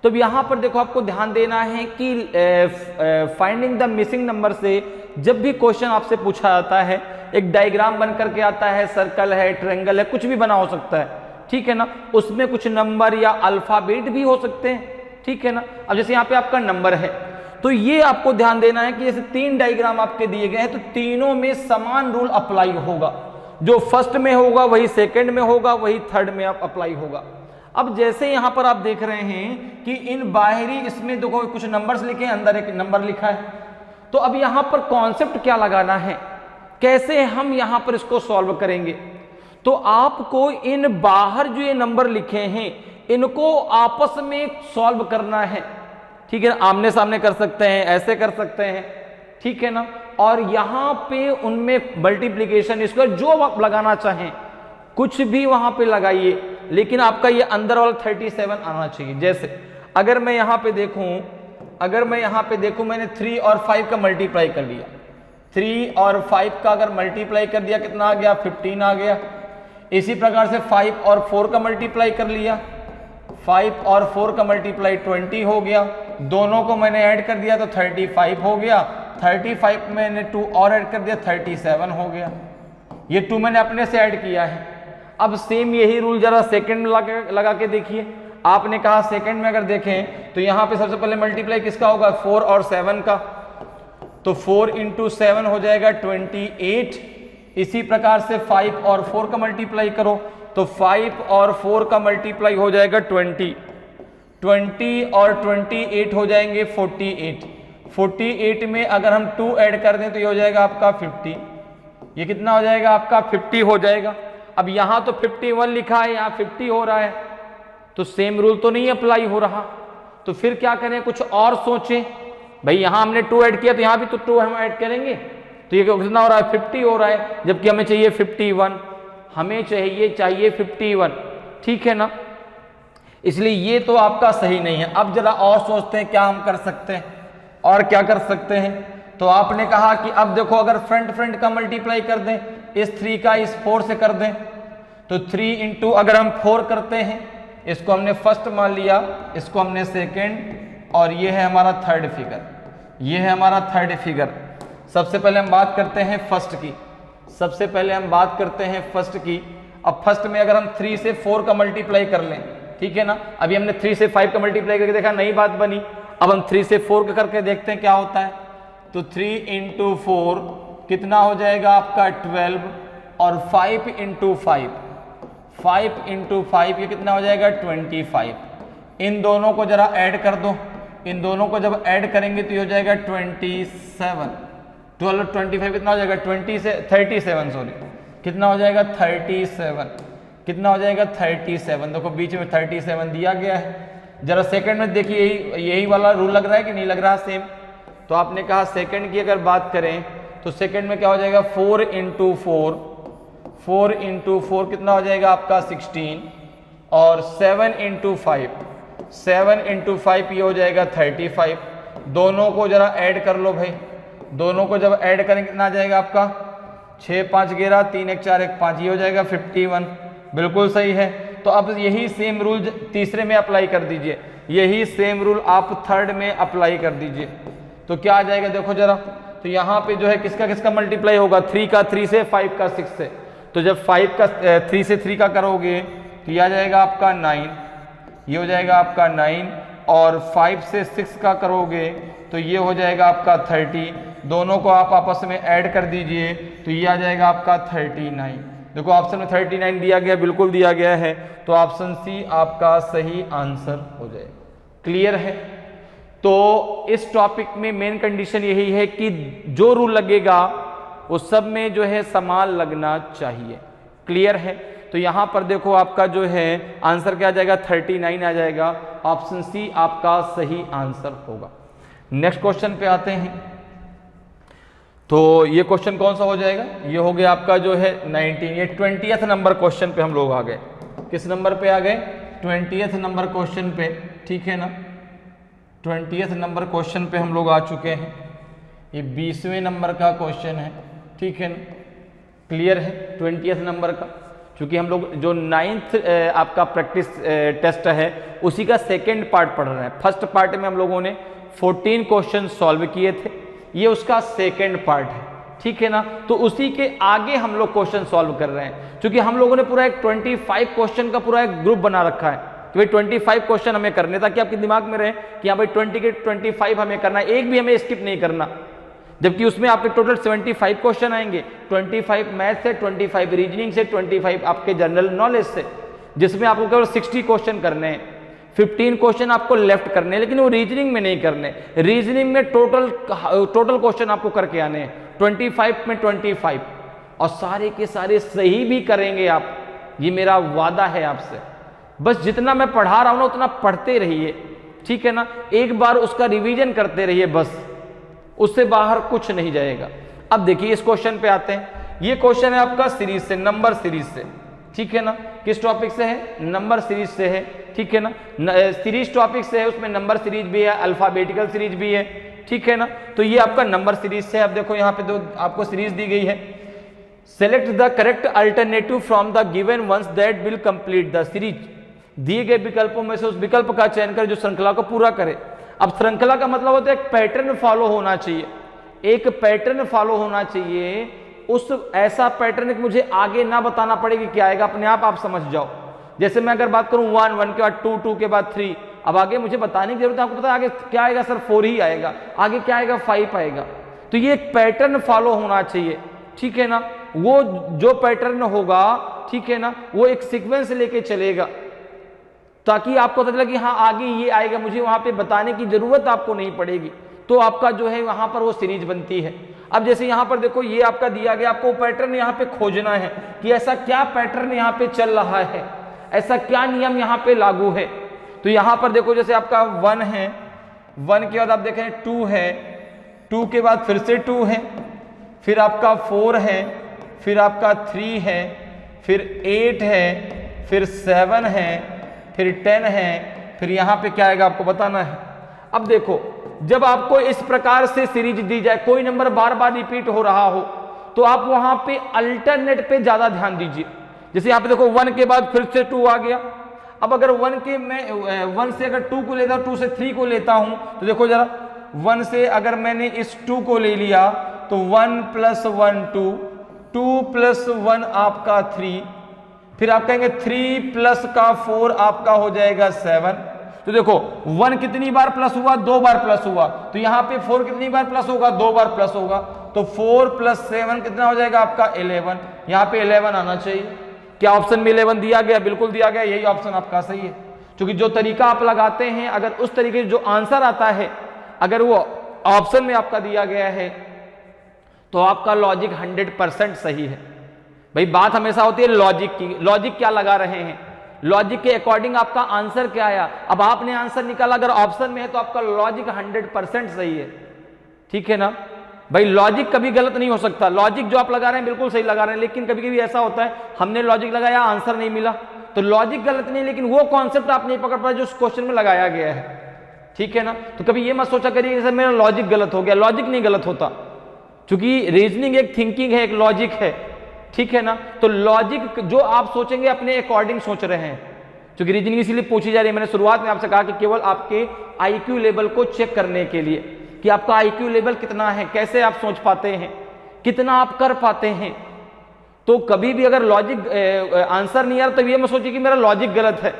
तो अब यहां पर देखो आपको ध्यान देना है कि फाइंडिंग द मिसिंग नंबर से जब भी क्वेश्चन आपसे पूछा जाता है, एक डायग्राम बन करके आता है, सर्कल है, ट्रायंगल है, कुछ भी बना हो सकता है, ठीक है ना। उसमें कुछ नंबर या अल्फाबेट भी हो सकते हैं, ठीक है ना। अब जैसे यहाँ पे आपका नंबर है, तो ये आपको ध्यान देना है कि जैसे 3 डायग्राम आपके दिए गए हैं, तो तीनों में समान रूल अप्लाई होगा। जो फर्स्ट में होगा वही सेकंड में होगा, वही थर्ड में आप अप्लाई होगा। अब जैसे यहां पर आप देख रहे हैं कि इन बाहरी इसमें देखो कुछ नंबर्स लिखे हैं, अंदर एक नंबर लिखा है। तो अब यहां पर कॉन्सेप्ट क्या लगाना है, कैसे हम यहां पर इसको सॉल्व करेंगे? तो आपको इन बाहर जो ये नंबर लिखे हैं इनको आपस में सॉल्व करना है, ठीक है। आमने सामने कर सकते हैं, ऐसे कर सकते हैं, ठीक है ना। और यहां पे उनमें मल्टीप्लीकेशन, इसको जो आप लगाना चाहें कुछ भी वहां पे लगाइए, लेकिन आपका ये अंदर वाला 37 आना चाहिए। जैसे अगर मैं यहां पे देखूं, मैंने 3 और 5 का मल्टीप्लाई कर लिया, 3 और 5 का अगर मल्टीप्लाई कर दिया कितना आ गया? 15 आ गया। इसी प्रकार से 5 और 4 का मल्टीप्लाई कर लिया, 5 और 4 का मल्टीप्लाई 20 हो गया। दोनों को मैंने ऐड कर दिया तो 35 हो गया। 35 में मैंने 2 और ऐड कर दिया, 37 हो गया। ये 2 मैंने अपने से ऐड किया है। अब सेम यही रूल जरा सेकंड में लगा के देखिए। आपने कहा सेकंड में अगर देखें तो यहां पे सबसे पहले मल्टीप्लाई किसका होगा? 4 और 7 का। तो 4 × 7 हो जाएगा 28। इसी प्रकार से 5 और 4 का मल्टीप्लाई करो तो 5 और 4 का मल्टीप्लाई हो जाएगा 20। 20 और 28 हो जाएंगे 48। 48 में अगर हम 2 ऐड कर दें तो ये हो जाएगा आपका 50। ये कितना हो जाएगा? आपका 50 हो जाएगा। अब यहां तो 51 लिखा है, यहां 50 हो रहा है, तो सेम रूल तो नहीं अप्लाई हो रहा। तो फिर क्या करें? कुछ और सोचें। भाई यहां हमने 2 ऐड किया तो यहां भी तो 2 हम ऐड करेंगे, तो ये कितना हो रहा है? 50 हो रहा है, जबकि हमें चाहिए 51। हमें चाहिए 51, ठीक है ना। इसलिए ये तो आपका सही नहीं है। अब जरा और सोचते हैं क्या हम कर सकते हैं, और क्या कर सकते हैं। तो आपने कहा कि अब देखो अगर फ्रंट का मल्टीप्लाई कर दें, इस 3 का इस 4 से कर दें, तो 3 इंटू अगर हम 4 करते हैं, इसको हमने फर्स्ट मान लिया, इसको हमने सेकेंड, और ये है हमारा थर्ड फिगर, ये है हमारा थर्ड फिगर। सबसे पहले हम बात करते हैं फर्स्ट की, सबसे पहले हम बात करते हैं फर्स्ट की। अब फर्स्ट में अगर हम 3 से 4 का मल्टीप्लाई कर लें, ठीक है ना। अभी हमने 3 से 5 का मल्टीप्लाई करके देखा, नई बात बनी। अब हम 3 से 4 का करके देखते हैं क्या होता है। तो 3 × 4 कितना हो जाएगा आपका 12, और 5 × 5, 5 × 5 ये कितना हो जाएगा 25। इन दोनों को जरा ऐड कर दो, इन दोनों को जब ऐड करेंगे तो ये हो जाएगा 27। 12 25 कितना हो जाएगा 37, सॉरी, कितना हो जाएगा 37, कितना हो जाएगा 37। देखो बीच में 37 दिया गया है। जरा सेकंड में देखिए, यही वाला रूल लग रहा है कि नहीं लग रहा सेम। तो आपने कहा सेकंड की अगर बात करें तो सेकंड में क्या हो जाएगा 4 × 4, 4 × 4 कितना हो जाएगा आपका 16, और 7 × 5, 7 × 5 ये हो जाएगा 35। दोनों को जरा ऐड कर लो भाई, दोनों को जब ऐड करेंगे कितना आ जाएगा आपका 6 5 11 3 1 4 1 5, ये हो जाएगा 51। बिल्कुल सही है। तो अब यही सेम रूल तीसरे में अप्लाई कर दीजिए, यही सेम रूल आप थर्ड में अप्लाई कर दीजिए। तो क्या आ जाएगा देखो जरा। तो यहाँ पे जो है किसका किसका मल्टीप्लाई होगा, 3 का 3 से, 5 का 6 से। तो जब 5 का 3 से 3 का करोगे तो ये आ जाएगा आपका 9, ये हो जाएगा आपका 9, और 5 से 6 का करोगे तो ये हो जाएगा आपका 30। दोनों को आप आपस में ऐड कर दीजिए तो ये आ जाएगा आपका 39। देखो ऑप्शन में 39 दिया गया, बिल्कुल दिया गया है, तो ऑप्शन सी आपका सही आंसर हो जाएगा। क्लियर है? तो इस टॉपिक में मेन कंडीशन यही है कि जो रूल लगेगा वो सब में जो है समान लगना चाहिए। क्लियर है? तो यहां पर देखो आपका जो है आंसर क्या आ जाएगा, 39 आ जाएगा। ऑप्शन सी आपका सही आंसर होगा। नेक्स्ट क्वेश्चन पे आते हैं। तो ये क्वेश्चन कौन सा हो जाएगा, ये हो गया आपका जो है 19, ये 20th नंबर क्वेश्चन पे हम लोग आ गए। किस नंबर पे आ गए, 20th नंबर क्वेश्चन पे, ठीक है ना। 20th नंबर क्वेश्चन पे हम लोग आ चुके हैं। ये 20वें नंबर का क्वेश्चन है, ठीक है ना। क्लियर है? 20th नंबर का, क्योंकि हम लोग जो 9th आपका प्रैक्टिस टेस्ट है उसी का सेकेंड पार्ट पढ़ रहे हैं। फर्स्ट पार्ट में हम लोगों ने 14 क्वेश्चन सॉल्व किए थे, ये उसका सेकेंड पार्ट है, ठीक है ना। तो उसी के आगे हम लोग क्वेश्चन सॉल्व कर रहे हैं, क्योंकि हम लोगों ने पूरा एक 25 क्वेश्चन का पूरा एक ग्रुप बना रखा है कि भाई 25 क्वेश्चन हमें करने, ताकि आपके दिमाग में रहे कि हाँ भाई 20 के 25 हमें करना है, एक भी हमें स्किप नहीं करना। जबकि उसमें आपके टोटल 75 क्वेश्चन आएंगे, 25 मैथ से, 25 रीजनिंग से, 25 आपके जनरल नॉलेज से, जिसमें आपको केवल 60 क्वेश्चन करने हैं। 15 क्वेश्चन आपको लेफ्ट करने हैं, लेकिन वो रीजनिंग में नहीं करने। रीजनिंग में टोटल क्वेश्चन आपको करके आने हैं, 25 में 25, और सारे के सारे सही भी करेंगे आप, ये मेरा वादा है आपसे। बस जितना मैं पढ़ा रहा हूं ना उतना पढ़ते रहिए, ठीक है ना। एक बार उसका रिवीजन करते रहिए, बस उससे बाहर कुछ नहीं जाएगा। अब देखिए इस क्वेश्चन पे आते हैं। ये क्वेश्चन है आपका सीरीज से, नंबर सीरीज से, ठीक है ना। किस टॉपिक से है, नंबर सीरीज से है, ठीक है ना। सीरीज टॉपिक से है, उसमें नंबर सीरीज भी है, अल्फाबेटिकल सीरीज भी है, ठीक है ना। तो ये आपका नंबर सीरीज से है। अब देखो यहाँ पे दो आपको सीरीज दी गई है। Select the correct alternative from the given ones that will complete the series. दिए गए विकल्पों में से उस विकल्प का चयन कर जो श्रृंखला को पूरा करे। अब श्रृंखला का मतलब होता है एक पैटर्न फॉलो होना चाहिए, एक पैटर्न फॉलो होना चाहिए। उस ऐसा पैटर्न कि मुझे आगे ना बताना पड़े कि क्या आएगा, अपने आप समझ जाओ। जैसे मैं अगर बात करूं 1, 1 के बाद 2, 2 के बाद 3, अब आगे मुझे बताने की जरूरत है, आपको पता है आगे क्या आएगा, सर 4 ही आएगा, आगे क्या आएगा, 5 आएगा। तो ये एक पैटर्न फॉलो होना चाहिए, ठीक है ना। वो जो पैटर्न होगा, ठीक है ना, वो एक सीक्वेंस लेके चलेगा, ताकि आपको पता चले कि हाँ आगे ये आएगा, मुझे वहां पे बताने की जरूरत आपको नहीं पड़ेगी। तो आपका जो है वहां पर वो सीरीज बनती है। अब जैसे यहां पर देखो ये आपका दिया गया, आपको पैटर्न यहां पे खोजना है कि ऐसा क्या पैटर्न यहां पे चल रहा है, ऐसा क्या नियम यहां पे लागू है। तो यहां पर देखो जैसे आपका 1 है, 1 के बाद आप देखें 2 है, 2 के बाद फिर से 2 है, फिर आपका 4 है, फिर आपका 3 है, फिर 8 है, फिर 7 है, फिर 10 है, फिर यहां पे क्या आएगा आपको बताना है। अब देखो जब आपको इस प्रकार से सीरीज दी जाए, कोई नंबर बार बार रिपीट हो रहा हो, तो आप वहां पे अल्टरनेट पे ज्यादा ध्यान दीजिए। जैसे यहां पे देखो 1 के बाद फिर से 2 आ गया। अब अगर 1 के मैं 1 से अगर 2 को लेता हूं, 2 से 3 को लेता हूं, तो देखो जरा 1 से अगर मैंने इस 2 को ले लिया तो 1 + 1 2, 2 + 1 आपका 3, फिर आप कहेंगे 3 + का 4 आपका हो जाएगा 7। तो देखो 1 कितनी बार प्लस हुआ, 2 बार प्लस हुआ। तो यहां पे 4 कितनी बार प्लस होगा, 2 बार प्लस होगा। तो 4 + 7 कितना हो जाएगा आपका 11। यहां पे 11 आना चाहिए। क्या ऑप्शन में 11 दिया गया, बिल्कुल दिया गया, यही ऑप्शन आपका सही है। क्योंकि जो तरीका आप लगाते हैं, अगर उस तरीके से जो आंसर आता है अगर वो ऑप्शन में आपका दिया गया है, तो आपका लॉजिक 100% सही है। भाई बात हमेशा होती है लॉजिक की, लॉजिक क्या लगा रहे हैं, लॉजिक के अकॉर्डिंग आपका आंसर क्या आया। अब आपने आंसर निकाला अगर ऑप्शन में है तो आपका लॉजिक 100% सही है, ठीक है ना। भाई लॉजिक कभी गलत नहीं हो सकता, लॉजिक जो आप लगा रहे हैं बिल्कुल सही लगा रहे हैं, लेकिन कभी कभी ऐसा होता है हमने लॉजिक लगाया आंसर नहीं मिला, तो लॉजिक गलत नहीं, लेकिन वो कॉन्सेप्ट आप नहीं पकड़ पाए जो उस क्वेश्चन में लगाया गया है, ठीक है ना। तो कभी ये मत सोचा करिए जैसे मेरा लॉजिक गलत हो गया, लॉजिक नहीं गलत होता, क्योंकि रीजनिंग एक थिंकिंग है, एक लॉजिक है, ठीक है ना। तो लॉजिक जो आप सोचेंगे अपने अकॉर्डिंग सोच रहे हैं, क्योंकि रीजनिंग इसीलिए पूछी जा रही है। मैंने शुरुआत में आपसे कहा कि केवल आपके आईक्यू लेवल को चेक करने के लिए कि आपका आईक्यू लेवल कितना है, कैसे आप सोच पाते हैं, कितना आप कर पाते हैं। तो कभी भी अगर लॉजिक आंसर नहीं आ रहा तो ये मत सोचिए कि मेरा लॉजिक गलत है,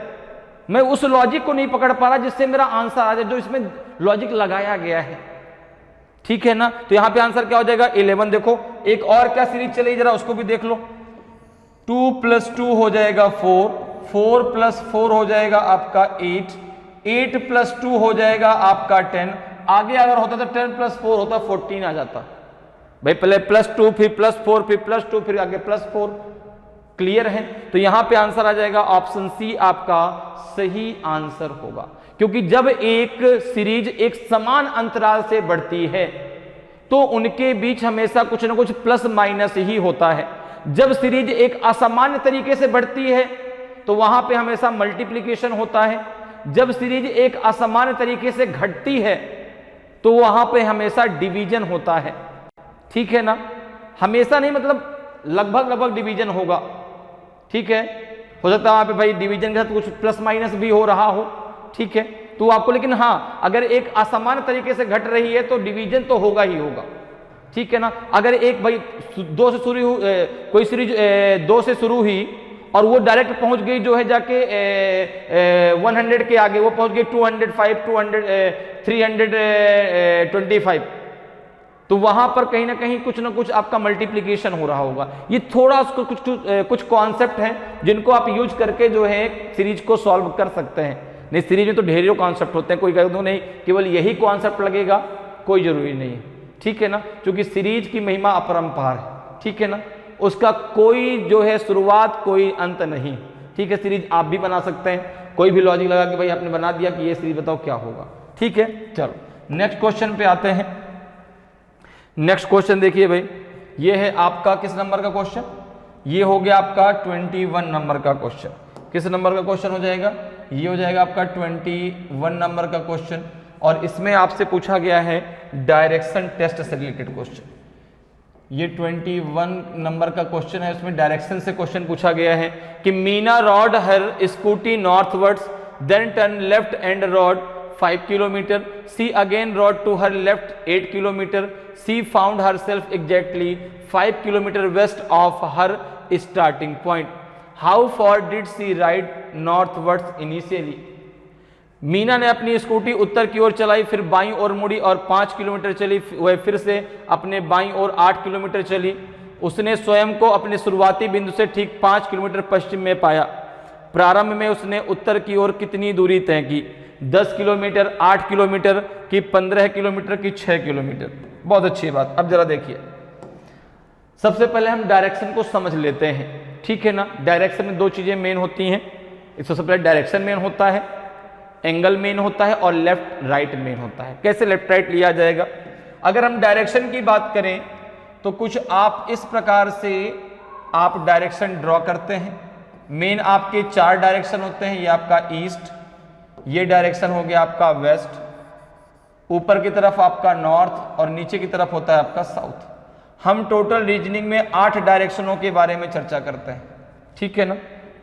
मैं उस लॉजिक को नहीं पकड़ पा रहा जिससे मेरा आंसर आ जाए, जो इसमें लॉजिक लगाया गया है, ठीक है ना। तो यहां पे आंसर क्या हो जाएगा 11। देखो एक और क्या सीरीज चलेगी जरा उसको भी देख लो। 2 प्लस 2 हो जाएगा 4, 4 प्लस 4 हो जाएगा आपका 8, 8 प्लस 2 हो जाएगा आपका 10। आगे अगर होता तो 10 प्लस 4 होता 14 आ जाता भाई, पहले प्लस 2 फिर प्लस 4 फिर प्लस 2 फिर आगे प्लस 4। क्लियर है? तो यहां पे आंसर आ जाएगा ऑप्शन सी आपका सही आंसर होगा, क्योंकि जब एक सीरीज एक समान अंतराल से बढ़ती है तो उनके बीच हमेशा कुछ ना कुछ प्लस माइनस ही होता है। जब सीरीज एक असामान्य तरीके से बढ़ती है तो वहां पे हमेशा मल्टीप्लिकेशन होता है। जब सीरीज एक असामान्य तरीके से घटती है तो वहां पे हमेशा डिवीजन होता है। ठीक है ना? हमेशा नहीं, मतलब लगभग डिवीजन होगा। ठीक है, हो सकता है वहां पे भाई डिवीजन के साथ कुछ प्लस माइनस भी हो रहा हो। ठीक है, तो आपको, लेकिन हाँ, अगर एक असामान्य तरीके से घट रही है तो डिवीजन तो होगा ही होगा। ठीक है ना? अगर एक भाई 2 से शुरू कोई सीरीज 2 से शुरू हुई और वो डायरेक्ट पहुंच गई जो है जाके 100 के आगे, वो पहुंच गई 205, 200, 325, तो वहां पर कहीं ना कहीं कुछ ना कुछ आपका मल्टीप्लिकेशन हो रहा होगा। ये थोड़ा उसको कुछ कॉन्सेप्ट हैं जिनको आप यूज करके जो है सीरीज को सॉल्व कर सकते हैं। नहीं, सीरीज में तो ढेरों कॉन्सेप्ट होते हैं, कोई कह दो नहीं केवल यही कॉन्सेप्ट लगेगा, कोई जरूरी नहीं है। ठीक है ना? क्योंकि सीरीज की महिमा अपरंपार है। ठीक है ना? उसका कोई जो है शुरुआत कोई अंत नहीं। ठीक है, सीरीज आप भी बना सकते हैं, कोई भी लॉजिक लगा कि भाई आपने बना दिया कि ये सीरीज बताओ क्या होगा। ठीक है, चलो नेक्स्ट क्वेश्चन पे आते हैं। नेक्स्ट क्वेश्चन देखिए भाई, ये है आपका किस नंबर का क्वेश्चन? ये हो गया आपका 21 नंबर का क्वेश्चन। किस नंबर का क्वेश्चन हो जाएगा? ये हो जाएगा आपका 21 नंबर का क्वेश्चन, और इसमें आपसे पूछा गया है डायरेक्शन टेस्ट से रिलेटेड क्वेश्चन। ये 21 नंबर का क्वेश्चन है, उसमें डायरेक्शन से क्वेश्चन पूछा गया है कि Meena rode her scooty northwards, then turn left and rode 5 kilometre, she again rode to her left 8 kilometre, she found herself exactly 5 kilometre west of her starting point. How far did she ride northwards initially? Meena ने अपनी scooty उत्तर की ओर चलाई, फिर बाईं ओर मुड़ी और 5 kilometre चली, वह फिर से अपने बाईं ओर 8 किलोमीटर चली। उसने स्वयं को अपने शुरुआती बिंदु से ठीक 5 किलोमीटर पश्चिम में पाया। प्रारंभ में उसने उत्तर की ओर कितनी दूरी तय की? 10 किलोमीटर, 8 किलोमीटर की, 15 किलोमीटर की, 6 किलोमीटर। बहुत अच्छी बात। अब जरा देखिए, सबसे पहले हम डायरेक्शन को समझ लेते हैं। ठीक है ना? डायरेक्शन में 2 चीजें मेन होती हैं। सबसे पहले डायरेक्शन मेन होता है, एंगल मेन होता है, और लेफ्ट राइट मेन होता है। कैसे लेफ्ट राइट लिया जाएगा? अगर हम डायरेक्शन की बात करें तो कुछ आप इस प्रकार से आप डायरेक्शन ड्रॉ करते हैं। मेन आपके 4 डायरेक्शन होते हैं। ये आपका ईस्ट, ये डायरेक्शन हो गया आपका वेस्ट, ऊपर की तरफ आपका नॉर्थ, और नीचे की तरफ होता है आपका साउथ। हम टोटल रीजनिंग में 8 डायरेक्शनों के बारे में चर्चा करते हैं। ठीक है ना?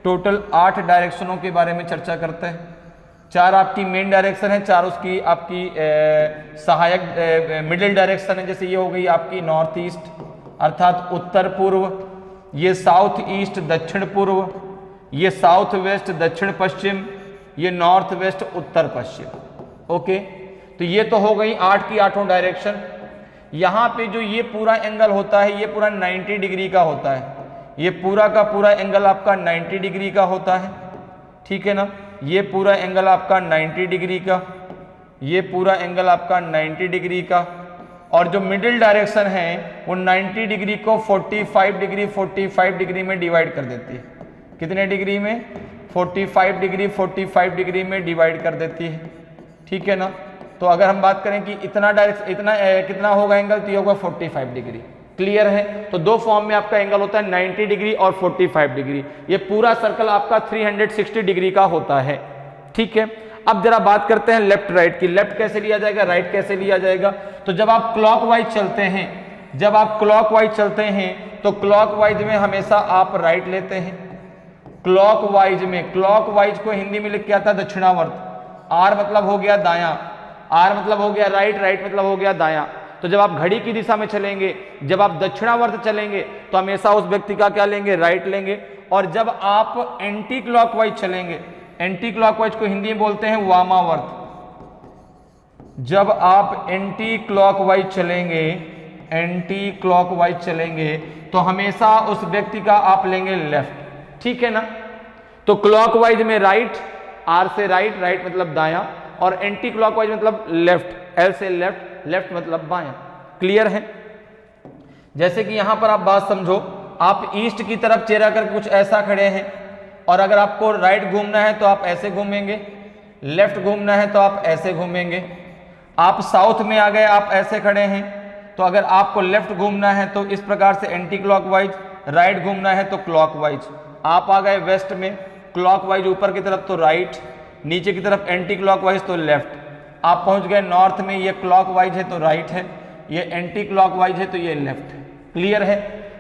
टोटल 8 डायरेक्शनों के बारे में चर्चा करते हैं। 4 आपकी मेन डायरेक्शन है, 4 उसकी आपकी सहायक मिडिल डायरेक्शन है। जैसे ये हो गई आपकी नॉर्थ ईस्ट अर्थात उत्तर पूर्व, ये साउथ ईस्ट दक्षिण पूर्व, ये साउथ वेस्ट दक्षिण पश्चिम, ये नॉर्थ वेस्ट उत्तर पश्चिम। ओके, तो ये तो हो गई 8 की 8 डायरेक्शन। यहां पे जो ये पूरा एंगल होता है, ये पूरा 90 डिग्री का होता है। ये पूरा का पूरा एंगल आपका 90 डिग्री का होता है। ठीक है ना? ये पूरा एंगल आपका 90 डिग्री का, ये पूरा एंगल आपका 90 डिग्री का, और जो मिडिल डायरेक्शन है वो 90 डिग्री को 45 डिग्री में डिवाइड कर देती है। कितने डिग्री में? 45 डिग्री में डिवाइड कर देती है। ठीक है ना? तो अगर हम बात करें कि इतना कितना होगा एंगल, तो ये होगा 45 डिग्री। क्लियर है? तो 2 फॉर्म में आपका एंगल होता है, 90 डिग्री और 45 डिग्री। ये पूरा सर्कल आपका 360 डिग्री का होता है। ठीक है, अब जरा बात करते हैं लेफ्ट राइट की। लेफ्ट कैसे लिया जाएगा, राइट कैसे लिया जाएगा? तो जब आप क्लॉकवाइज चलते हैं, तो क्लॉकवाइज में हमेशा आप राइट लेते हैं। क्लॉकवाइज को हिंदी में लिख के आता है दक्षिणावर्त। आर मतलब हो गया दायां, आर मतलब हो गया राइट, राइट मतलब हो गया दायां। तो जब आप घड़ी की दिशा में चलेंगे, जब आप दक्षिणावर्त चलेंगे, तो हमेशा उस व्यक्ति का क्या लेंगे, राइट लेंगे। और जब आप एंटी क्लॉकवाइज चलेंगे, एंटी क्लॉकवाइज को हिंदी में बोलते हैं वामावर्त। जब आप एंटी क्लॉकवाइज चलेंगे एंटी क्लॉकवाइज चलेंगे तो हमेशा उस व्यक्ति का आप लेंगे लेफ्ट, ठीक है ना। तो क्लॉकवाइज में राइट, आर से राइट, राइट मतलब दायां, और एंटी क्लॉकवाइज मतलब लेफ्ट, एल से लेफ्ट, लेफ्ट मतलब बायां। क्लियर है। जैसे कि यहां पर आप बात समझो, आप ईस्ट की तरफ चेहरा करके कुछ ऐसा खड़े हैं, और अगर आपको राइट घूमना है तो आप ऐसे घूमेंगे, लेफ्ट घूमना है तो आप ऐसे घूमेंगे। आप साउथ में आ गए, आप ऐसे खड़े हैं, तो अगर आपको लेफ्ट घूमना है तो इस प्रकार से एंटी क्लॉकवाइज, राइट घूमना है तो क्लॉकवाइज। आप आ गए वेस्ट में, क्लॉकवाइज ऊपर की तरफ तो राइट, नीचे की तरफ एंटी क्लॉकवाइज तो लेफ्ट। आप पहुंच गए नॉर्थ में, ये क्लॉकवाइज है तो राइट है, ये एंटी क्लॉकवाइज है तो ये लेफ्ट है। क्लियर है।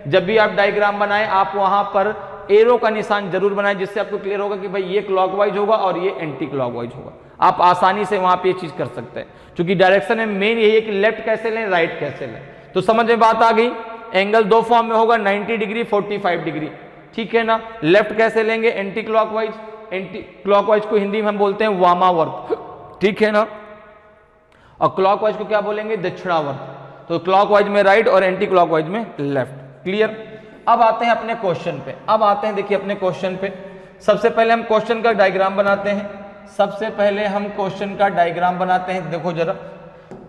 जब भी आप डायग्राम बनाएं आप वहां पर एरो का निशान जरूर बनाएं, जिससे आपको क्लियर होगा कि भाई ये क्लॉकवाइज होगा और ये एंटी क्लॉकवाइज होगा। आप आसानी से वहां पे ये चीज कर सकते हैं, क्योंकि डायरेक्शन में मेन यही है कि लेफ्ट कैसे लें, राइट कैसे लें। तो समझ में बात आ गई। एंगल दो फॉर्म में होगा, 90 डिग्री, 45 डिग्री, ठीक है ना। लेफ्ट कैसे लेंगे, एंटी क्लॉकवाइज, एंटी क्लॉकवाइज को हिंदी में हम बोलते हैं वामावर्त, ठीक है ना। और क्लॉकवाइज को क्या बोलेंगे, दक्षिणावर्त। तो क्लॉकवाइज में राइट और एंटी क्लॉकवाइज में लेफ्ट। क्लियर। अब आते हैं अपने क्वेश्चन पे, अब आते हैं देखिए अपने क्वेश्चन पे। सबसे पहले हम क्वेश्चन का डायग्राम बनाते हैं, सबसे पहले हम क्वेश्चन का डायग्राम बनाते हैं। देखो जरा,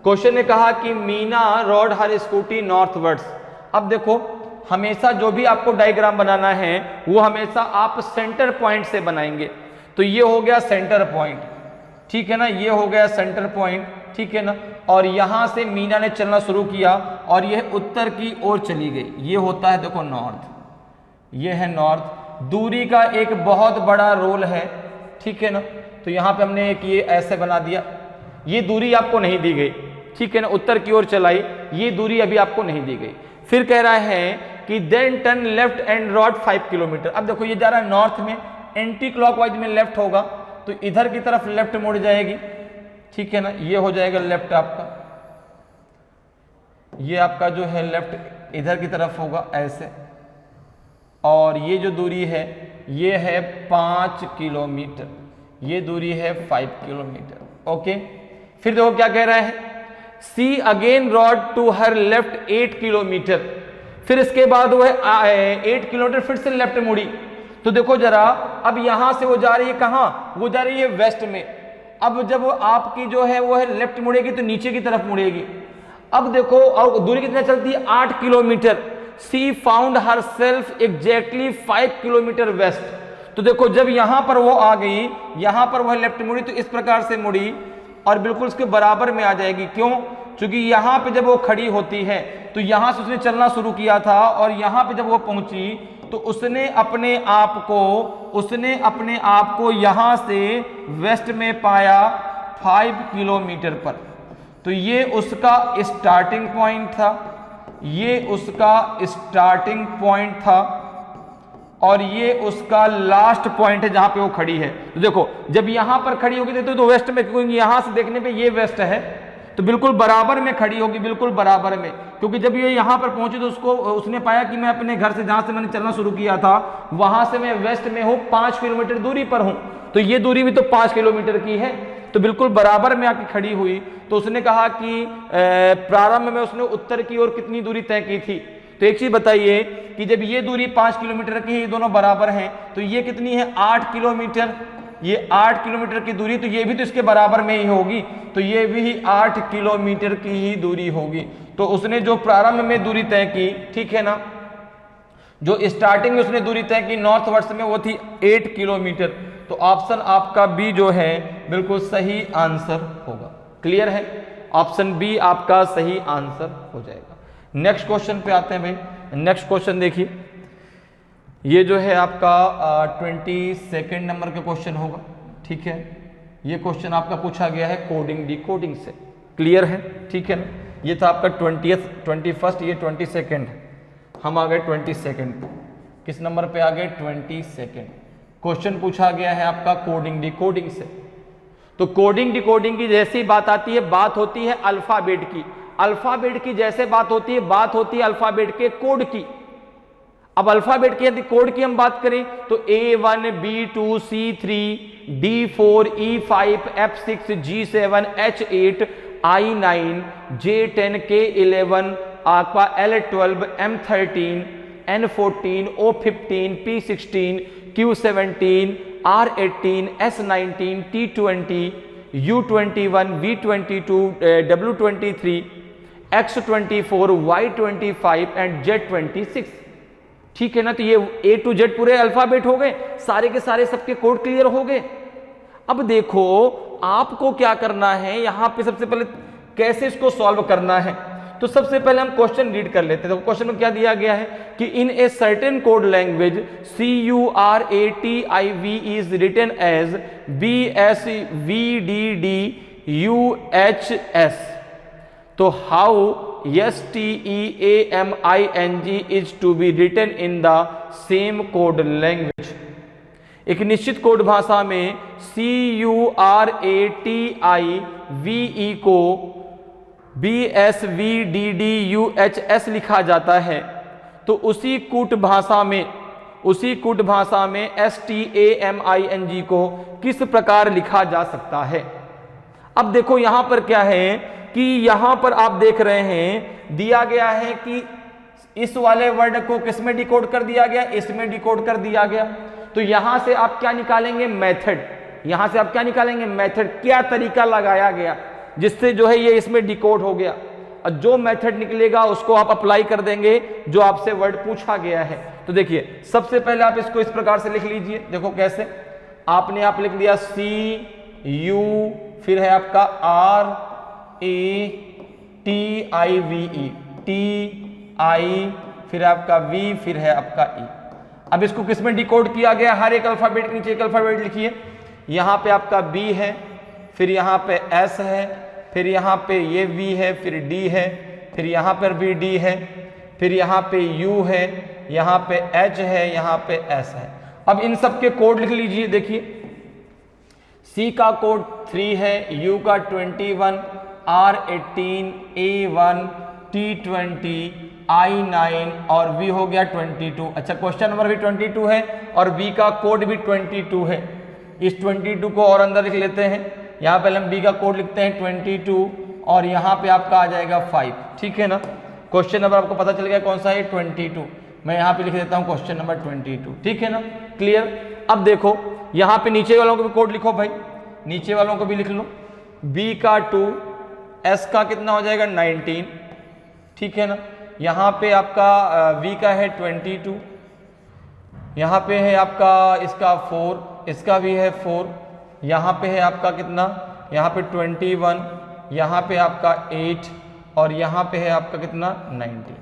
क्वेश्चन ने कहा कि मीना रोड हर स्कूटी नॉर्थवर्ड्स। अब देखो, हमेशा जो भी आपको डायग्राम बनाना है वो हमेशा आप सेंटर पॉइंट से बनाएंगे। तो ये हो गया सेंटर पॉइंट, ठीक है ना, ये हो गया सेंटर पॉइंट, ठीक है ना। और यहां से मीना ने चलना शुरू किया और यह उत्तर की ओर चली गई। ये होता है देखो नॉर्थ, ये है नॉर्थ। दूरी का एक बहुत बड़ा रोल है, ठीक है ना। तो यहां पे हमने एक ये ऐसे बना दिया, ये दूरी आपको नहीं दी गई, ठीक है ना, उत्तर की ओर चलाई, ये दूरी अभी आपको नहीं दी गई। फिर कह रहा है कि then turn left and rode 5 kilometre. अब देखो ये जा रहा है नॉर्थ में, एंटी क्लॉकवाइज में लेफ्ट होगा तो इधर की तरफ लेफ्ट मुड़ जाएगी, ठीक है ना। ये हो जाएगा लेफ्ट आपका, ये आपका जो है लेफ्ट इधर की तरफ होगा ऐसे, और ये जो दूरी है ये है 5 किलोमीटर, ये दूरी है 5 किलोमीटर। ओके। फिर देखो क्या कह रहा है, she again rode to her left 8 kilometre. फिर इसके बाद वो है 8 किलोमीटर फिर से लेफ्ट मुड़ी। तो देखो जरा, अब यहां से वो जा रही है कहां, वो जा रही है वेस्ट में। अब जब आपकी जो है वो है लेफ्ट मुड़ेगी तो नीचे की तरफ मुड़ेगी। अब देखो, और दूरी कितना चलती है, 8 kilometre. She found herself exactly 5 kilometre west. तो देखो जब यहां पर वो आ गई, यहां पर वह लेफ्ट मुड़ी तो इस प्रकार से मुड़ी और बिल्कुल उसके बराबर में आ जाएगी। क्यों? क्योंकि यहां पे जब वो खड़ी होती है तो यहां से उसने चलना शुरू किया था, और यहां पे जब वो पहुंची तो उसने अपने आप को यहां से वेस्ट में पाया 5 किलोमीटर पर। तो ये उसका स्टार्टिंग पॉइंट था, ये उसका स्टार्टिंग पॉइंट था, और ये उसका लास्ट पॉइंट है जहां पे वो खड़ी है। तो देखो जब यहां पर खड़ी होगी तो वेस्ट में, क्योंकि यहां से देखने पे ये वेस्ट है तो बिल्कुल बराबर में खड़ी होगी, बिल्कुल बराबर में। क्योंकि जब ये यहां पर पहुंची तो उसने पाया कि मैं अपने घर से, जहां से मैंने चलना शुरू किया था वहां से मैं वेस्ट में हूं, 5 किलोमीटर दूरी पर हूं। तो ये दूरी भी तो 5 किलोमीटर की है, तो बिल्कुल बराबर में आके खड़ी हुई। तो उसने कहा कि प्रारंभ में उसने उत्तर की ओर कितनी दूरी तय की थी। तो एक चीज बताइए कि जब ये दूरी 5 किलोमीटर की है, ये दोनों बराबर हैं, तो ये कितनी है, 8 किलोमीटर। ये 8 किलोमीटर की दूरी, तो ये भी तो इसके बराबर में ही होगी, तो ये भी 8 किलोमीटर की ही दूरी होगी। तो उसने जो प्रारंभ में दूरी तय की, ठीक है ना, जो स्टार्टिंग में उसने दूरी तय की नॉर्थ वर्ड्स में, वो थी 8 किलोमीटर। तो ऑप्शन आपका बी जो है बिल्कुल सही आंसर होगा। क्लियर है, ऑप्शन बी आपका सही आंसर हो जाएगा। नेक्स्ट क्वेश्चन पे आते हैं भाई। नेक्स्ट क्वेश्चन देखिए, ये जो है आपका 22 नंबर का क्वेश्चन होगा, ठीक है। ये क्वेश्चन आपका पूछा गया है कोडिंग डिकोडिंग से। क्लियर है, ठीक है ना। ये था आपका 21, ये 22। हम आ गए 22। किस नंबर पे आ गए, 22। क्वेश्चन पूछा गया है आपका कोडिंग डिकोडिंग से। तो कोडिंग डिकोडिंग की जैसी बात आती है, बात होती है अल्फाबेट की। अल्फाबेट की जैसे बात होती है, बात होती है अल्फाबेट के कोड की। अब अल्फाबेट की यदि कोड की हम बात करें तो A1, B2, C3, D4, E5, F6, G7, H8, I9, J10, K11, आपका L12, M13, N14, O15, P16, Q17, R18, S19, T20, U21, V22, W23, X24, Y25 and Z26। ठीक है ना, तो ये A to Z पूरे अल्फाबेट हो गए, सारे के सारे सबके कोड क्लियर हो गए। अब देखो आपको क्या करना है, यहां पे सबसे पहले कैसे इसको सॉल्व करना है। तो सबसे पहले हम क्वेश्चन रीड कर लेते हैं। तो क्वेश्चन में क्या दिया गया है कि in a certain code language CURATIV is written as BSVDDUHS, तो how STEAMING is to be written in the same code language. एक निश्चित कोड भाषा में CURATIVE को BSVDDUHS लिखा जाता है, तो उसी कूट भाषा में STAMING को किस प्रकार लिखा जा सकता है। अब देखो यहां पर क्या है कि यहां पर आप देख रहे हैं दिया गया है कि इस वाले वर्ड को किस में डिकोड कर दिया गया, इसमें डिकोड कर दिया गया। तो यहां से आप क्या निकालेंगे, मेथड। यहां से आप क्या निकालेंगे, मेथड, क्या तरीका लगाया गया जिससे जो है ये इसमें डिकोड हो गया। और जो मेथड निकलेगा उसको आप अप्लाई कर देंगे जो आपसे वर्ड पूछा गया है। तो देखिए सबसे पहले आप इसको इस प्रकार से लिख लीजिए। देखो कैसे, आपने आप लिख दिया CU, फिर है आपका RATIVE, TI, फिर आपका V, फिर है आपका E। अब इसको किस में डिकोड किया गया, हर एक अल्फाबेट के नीचे एक अल्फाबेट लिखिए। यहां पे आपका B है, फिर यहाँ पे S है, फिर यहाँ पे ये V है, फिर D है, फिर यहाँ पर भी D है, फिर यहाँ पे U है, यहाँ पे H है, यहाँ पे S है। अब इन सब के कोड लिख लीजिए। देखिए C का कोड 3 है, U का 21, R18, A1, T20, I9 और V हो गया 22। अच्छा, क्वेश्चन नंबर भी 22 है और B का कोड भी 22 है। इस 22 को और अंदर लिख लेते हैं। यहाँ पहले हम B का कोड लिखते हैं 22 और यहाँ पे आपका आ जाएगा 5। ठीक है ना, क्वेश्चन नंबर आपको पता चल गया कौन सा है, 22। मैं यहाँ पे लिख देता हूँ क्वेश्चन नंबर 22। ठीक है ना, क्लियर। अब देखो यहाँ पे नीचे वालों को भी कोड लिखो भाई, नीचे वालों को भी लिख लो। B का 2, S का कितना हो जाएगा 19। ठीक है ना, यहाँ पे आपका V का है 22, यहाँ पे है आपका इसका 4, इसका भी है 4, यहाँ पे है आपका कितना, यहाँ पे 21, यहाँ पे आपका 8 और यहाँ पे है आपका कितना 19।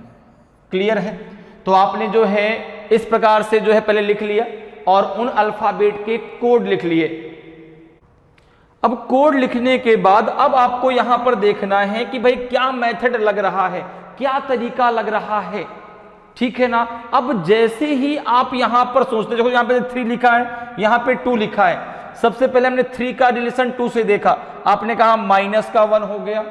क्लियर है। तो आपने जो है इस प्रकार से जो है पहले लिख लिया और उन अल्फाबेट के कोड लिख लिए। अब कोड लिखने के बाद अब आपको यहां पर देखना है कि भाई क्या मेथड लग रहा है, क्या तरीका लग रहा है। ठीक है ना, अब जैसे ही आप यहां पर सोचते, देखो यहां पे 3 लिखा है, यहां पे 2 लिखा है। सबसे पहले हमने 3 का रिलेशन 2 से देखा, आपने कहा माइनस का 1 हो गया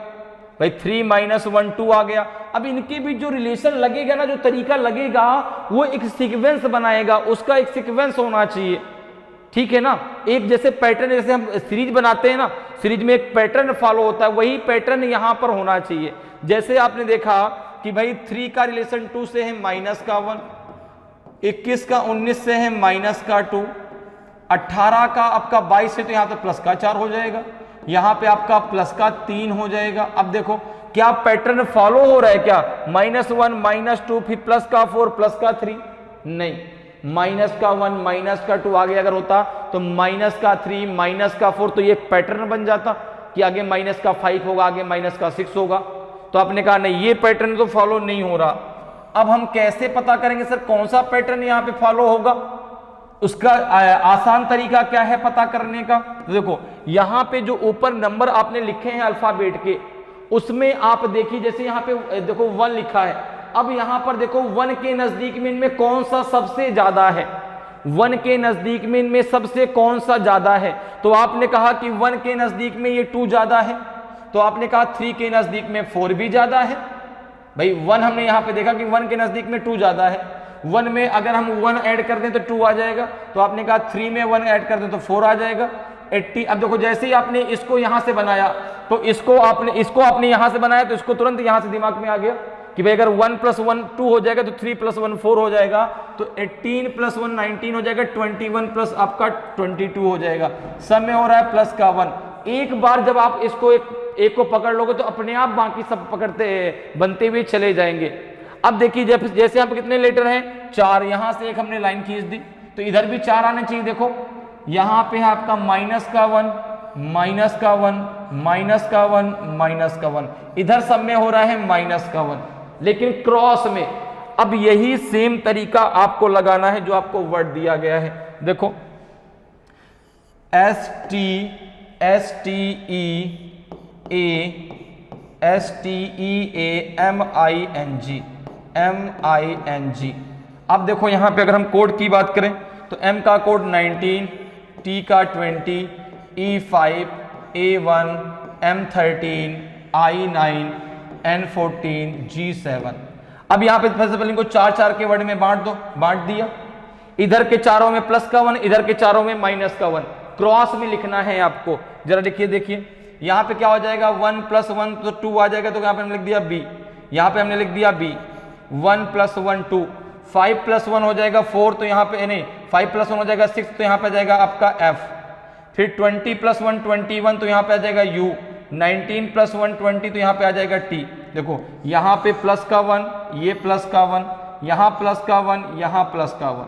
भाई, 3 - 1 2 आ गया। अब इनके बीच जो रिलेशन लगेगा ना, जो तरीका लगेगा, वो एक सीक्वेंस बनाएगा, उसका एक सीक्वेंस होना चाहिए। ठीक है ना, एक जैसे पैटर्न, जैसे हम सीरीज बनाते हैं ना, सीरीज में एक पैटर्न फॉलो होता है, वही पैटर्न यहां पर होना चाहिए। जैसे आपने देखा कि भाई 3 का रिलेशन 2 से है माइनस का 1, 21 का 19 से है माइनस का 2, 18 का आपका 22 से तो यहां तो प्लस का 4 हो जाएगा, यहां पे आपका प्लस का 3 हो जाएगा। अब देखो क्या पैटर्न फॉलो हो रहा है, क्या -1 -2 फिर प्लस का 4 प्लस का 3, नहीं, माइनस का 1 माइनस का 2 आगे अगर होता तो माइनस का 3 माइनस का 4, तो ये पैटर्न बन जाता कि आगे माइनस का 5 होगा, आगे माइनस का 6 होगा। तो आपने कहा नहीं, ये पैटर्न तो फॉलो नहीं हो रहा। अब हम कैसे पता करेंगे सर कौन सा पैटर्न यहां पे फॉलो होगा, उसका आसान तरीका क्या है पता करने का। तो देखो यहां पे जो ऊपर नंबर आपने लिखे हैं अल्फाबेट के, उसमें आप देखिए, जैसे यहां पे देखो 1 लिखा है, अब यहां पर देखो 1 के नजदीक में इनमें कौन सा सबसे ज्यादा है, 1 के नजदीक में इनमें सबसे कौन सा ज्यादा है। तो आपने कहा कि 1 के नजदीक में ये 2 ज्यादा है, तो आपने कहा 3 के नजदीक में 4 भी ज्यादा है। भाई 1 हमने यहां पे देखा कि 1 के नजदीक में 2 ज्यादा है, 1 में अगर हम 1 ऐड कर दें तो 2 आ जाएगा, तो आपने कहा 3 में 1 ऐड कर दें तो 4 आ जाएगा, 80। अब देखो जैसे ही आपने इसको यहां से बनाया तो इसको आपने यहां से बनाया तो इसको तुरंत यहां से दिमाग में आ गया, कि भाई अगर 1 + 1 2 हो जाएगा तो 3 + 1 4 हो जाएगा, तो 18 + 1 19 हो जाएगा, 21 प्लस आपका 22 हो जाएगा। सब में हो रहा है प्लस का 1। एक बार जब आप इसको एक को पकड़ लोगे तो अपने आप बाकी सब पकड़ते बनते हुए चले जाएंगे। अब देखिए जैसे यहाँ पे कितने लेटर हैं, 4, यहां से एक हमने लाइन खींच दी तो इधर भी 4 आने चाहिए। देखो यहां पे है आपका माइनस का 1, माइनस का 1, माइनस का 1, माइनस का 1, इधर सब में हो रहा है माइनस का 1, लेकिन क्रॉस में। अब यही सेम तरीका आपको लगाना है जो आपको वर्ड दिया गया है। देखो STEAMING। अब देखो यहां पे अगर हम कोड की बात करें तो M का कोड 19, T का 20, E5, A1, M13, I9, N14, G7। अब यहां पे सबसे पहले इनको 4 के वर्ड में बांट दो, बांट दिया। इधर के चारों में प्लस का 1, इधर के चारों में माइनस का 1, क्रॉस में लिखना है आपको। जरा देखिए यहां पे क्या हो जाएगा, 1 + 1 तो 2 आ जाएगा, तो यहां पे हमने लिख दिया B, यहां पे हमने लिख दिया B। 1 + 1 2, 5 + 1 हो जाएगा 4, तो यहां पे नहीं, 5 + 1 हो जाएगा 6, तो यहां पे आ जाएगा आपका F। फिर 20 + 1 21, तो यहां पे आ जाएगा U। 19 + 1 20, तो यहां पे आ जाएगा T। देखो यहां पे प्लस का 1, ये प्लस का 1, यहां प्लस का 1, यहां प्लस का 1,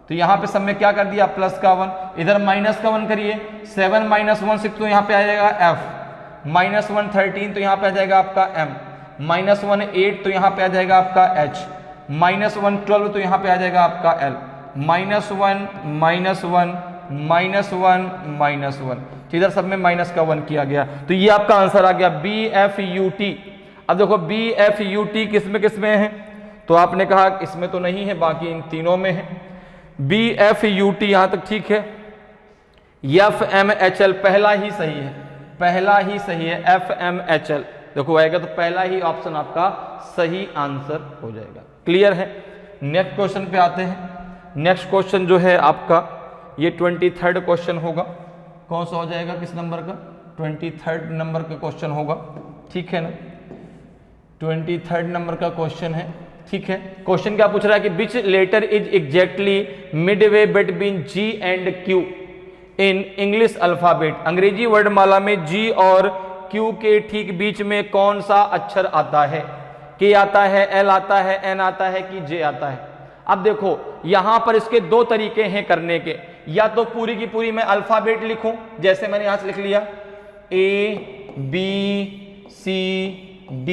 तो यहां पे सब में क्या कर दिया प्लस का 1। इधर माइनस का 1 करिए, 7 - 1 6, तो यहां पे आ जाएगा F। -1 13, तो यहां पे आ जाएगा आपका M। -1 8, तो यहां पे आ जाएगा आपका H। -1 12, तो यहां पे आ जाएगा आपका L। -1 -1 तो इधर सब में माइनस का 1 किया गया, तो ये आपका आंसर आ गया BFUT। अब देखो BFUT किस में है, तो आपने कहा इसमें तो नहीं है, बाकी इन तीनों में है। BFUT यहां तक ठीक है। FMHL पहला ही सही है, पहला ही सही है, FMHL देखो आएगा तो पहला ही ऑप्शन आपका सही आंसर हो जाएगा। क्लियर है। नेक्स्ट क्वेश्चन पे आते हैं। नेक्स्ट क्वेश्चन जो है आपका ये 23rd क्वेश्चन होगा। कौन सा हो जाएगा, किस नंबर का, 23rd नंबर का क्वेश्चन होगा, ठीक है ना। 23rd नंबर का क्वेश्चन है, ठीक है। क्वेश्चन क्या पूछ रहा है कि which letter is exactly midway between G and Q in English alphabet. अंग्रेजी वर्णमाला में G और Q के ठीक बीच में कौन सा अक्षर आता है। K आता है, L आता है, N आता है कि J आता है। अब देखो यहां पर इसके दो तरीके हैं करने के, या तो पूरी की पूरी मैं अल्फाबेट लिखूं, जैसे मैंने यहां से लिख लिया A B C D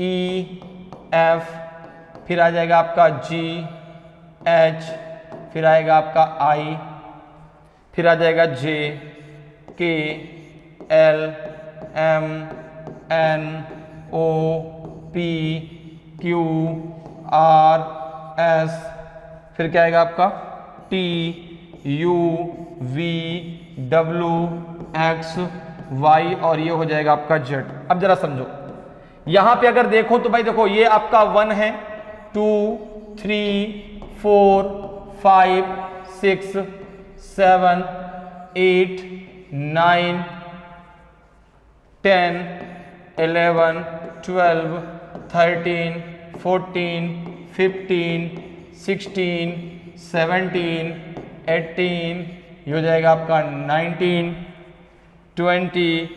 E F, फिर आ जाएगा आपका G H, फिर आएगा आपका I, फिर आ जाएगा J K L M N O P Q R S, फिर क्या आएगा आपका T U V W X Y, और ये हो जाएगा आपका Z। अब जरा समझो, यहां पे अगर देखो तो भाई देखो ये आपका 1 है, 2 3 4 5 6 7 8 9 10 11 12 13 14 15 16 17 18, ये हो जाएगा आपका 19 20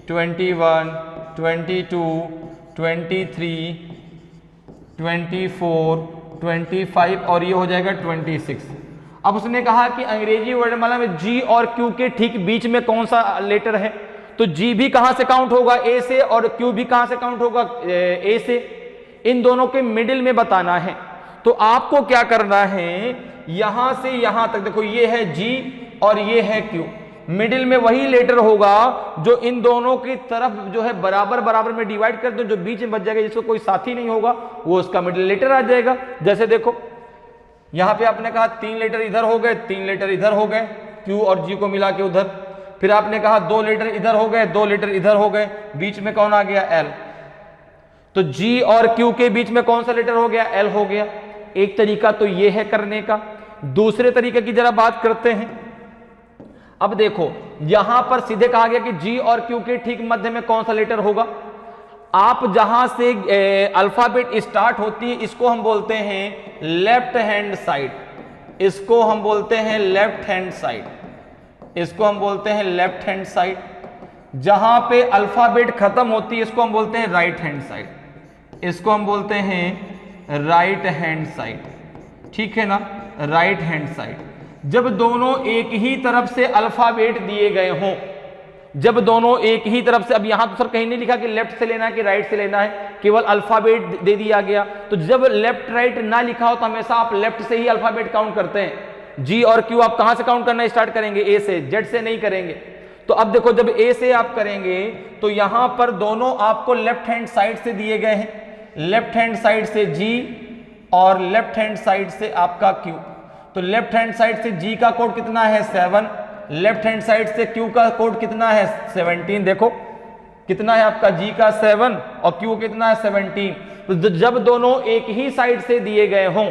21 22 23 24 25, और ये हो जाएगा 26। अब उसने कहा कि अंग्रेजी वर्णमाला में G और Q के ठीक बीच में कौन सा लेटर है, तो G भी कहां से काउंट होगा, A से, और Q भी कहां से काउंट होगा, A से। इन दोनों के मिडिल में बताना है, तो आपको क्या करना है, यहां से यहां तक देखो ये है G और ये है Q, मिडिल में वही लेटर होगा जो इन दोनों की तरफ जो है बराबर बराबर में डिवाइड कर दो, जो बीच में बच जाएगा जिसको कोई साथी नहीं होगा वो उसका मिडिल लेटर आ जाएगा। जैसे देखो यहां पे आपने कहा 3 लेटर इधर हो गए, 3 लेटर इधर हो गए, Q और G को मिला के उधर। फिर आपने कहा 2 लेटर इधर हो गए, 2 लेटर इधर हो गए, बीच में कौन आ गया, L। तो G और Q के बीच में कौन सा लेटर हो गया, L हो गया। एक तरीका तो ये है करने का। दूसरे तरीके की जरा बात करते हैं। अब देखो यहां पर सीधे कहा गया कि G और Q के ठीक मध्य में कौन सा लेटर होगा। आप जहां से अल्फाबेट स्टार्ट होती है इसको हम बोलते हैं लेफ्ट हैंड साइड, इसको हम बोलते हैं लेफ्ट हैंड साइड, इसको हम बोलते हैं लेफ्ट हैंड साइड। जहां पे अल्फाबेट खत्म होती है इसको हम बोलते हैं राइट हैंड साइड, इसको हम बोलते हैं राइट हैंड साइड, ठीक है ना, राइट हैंड साइड। जब दोनों एक ही तरफ से अल्फाबेट दिए गए हों, जब दोनों एक ही तरफ से, अब यहां तो सर कहीं नहीं लिखा कि लेफ्ट से लेना है कि राइट से लेना है, केवल अल्फाबेट दे दिया गया। तो जब लेफ्ट राइट ना लिखा हो तो हमेशा आप लेफ्ट से ही अल्फाबेट काउंट करते हैं। जी और क्यू आप कहां से काउंट करना स्टार्ट करेंगे? ए से, जेड से नहीं करेंगे। तो अब देखो जब ए से आप करेंगे तो यहां पर दोनों आपको लेफ्ट हैंड साइड से दिए गए हैं, लेफ्ट हैंड साइड से जी और लेफ्ट हैंड साइड से आपका क्यू। तो लेफ्ट हैंड साइड से जी का कोड कितना है 7, लेफ्ट हैंड साइड से क्यू का कोड कितना है 17। देखो कितना है आपका जी का 7 और क्यू कितना है 17। तो जब दोनों एक ही साइड से दिए गए हों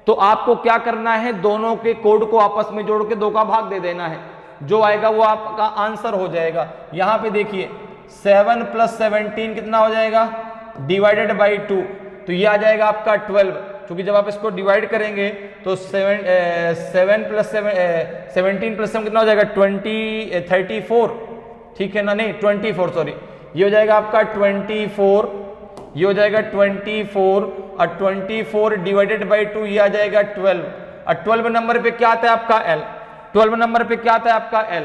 तो आपको क्या करना है, दोनों के कोड को आपस में जोड़ के 2 का भाग दे देना है, जो आएगा वो आपका आंसर हो जाएगा। यहां पे देखिए 7 + 17 कितना हो जाएगा, डिवाइडेड बाई 2, तो ये आ जाएगा आपका 12। क्योंकि जब आप इसको डिवाइड करेंगे तो 17 + 7 कितना हो जाएगा 34, ठीक है ना, नहीं 24 सॉरी, ये हो जाएगा आपका 24, ये हो जाएगा 24 और 24 डिवाइडेड बाई 2 ये आ जाएगा 12। और 12 नंबर पे क्या आता है आपका L, 12 नंबर पे क्या आता है आपका L।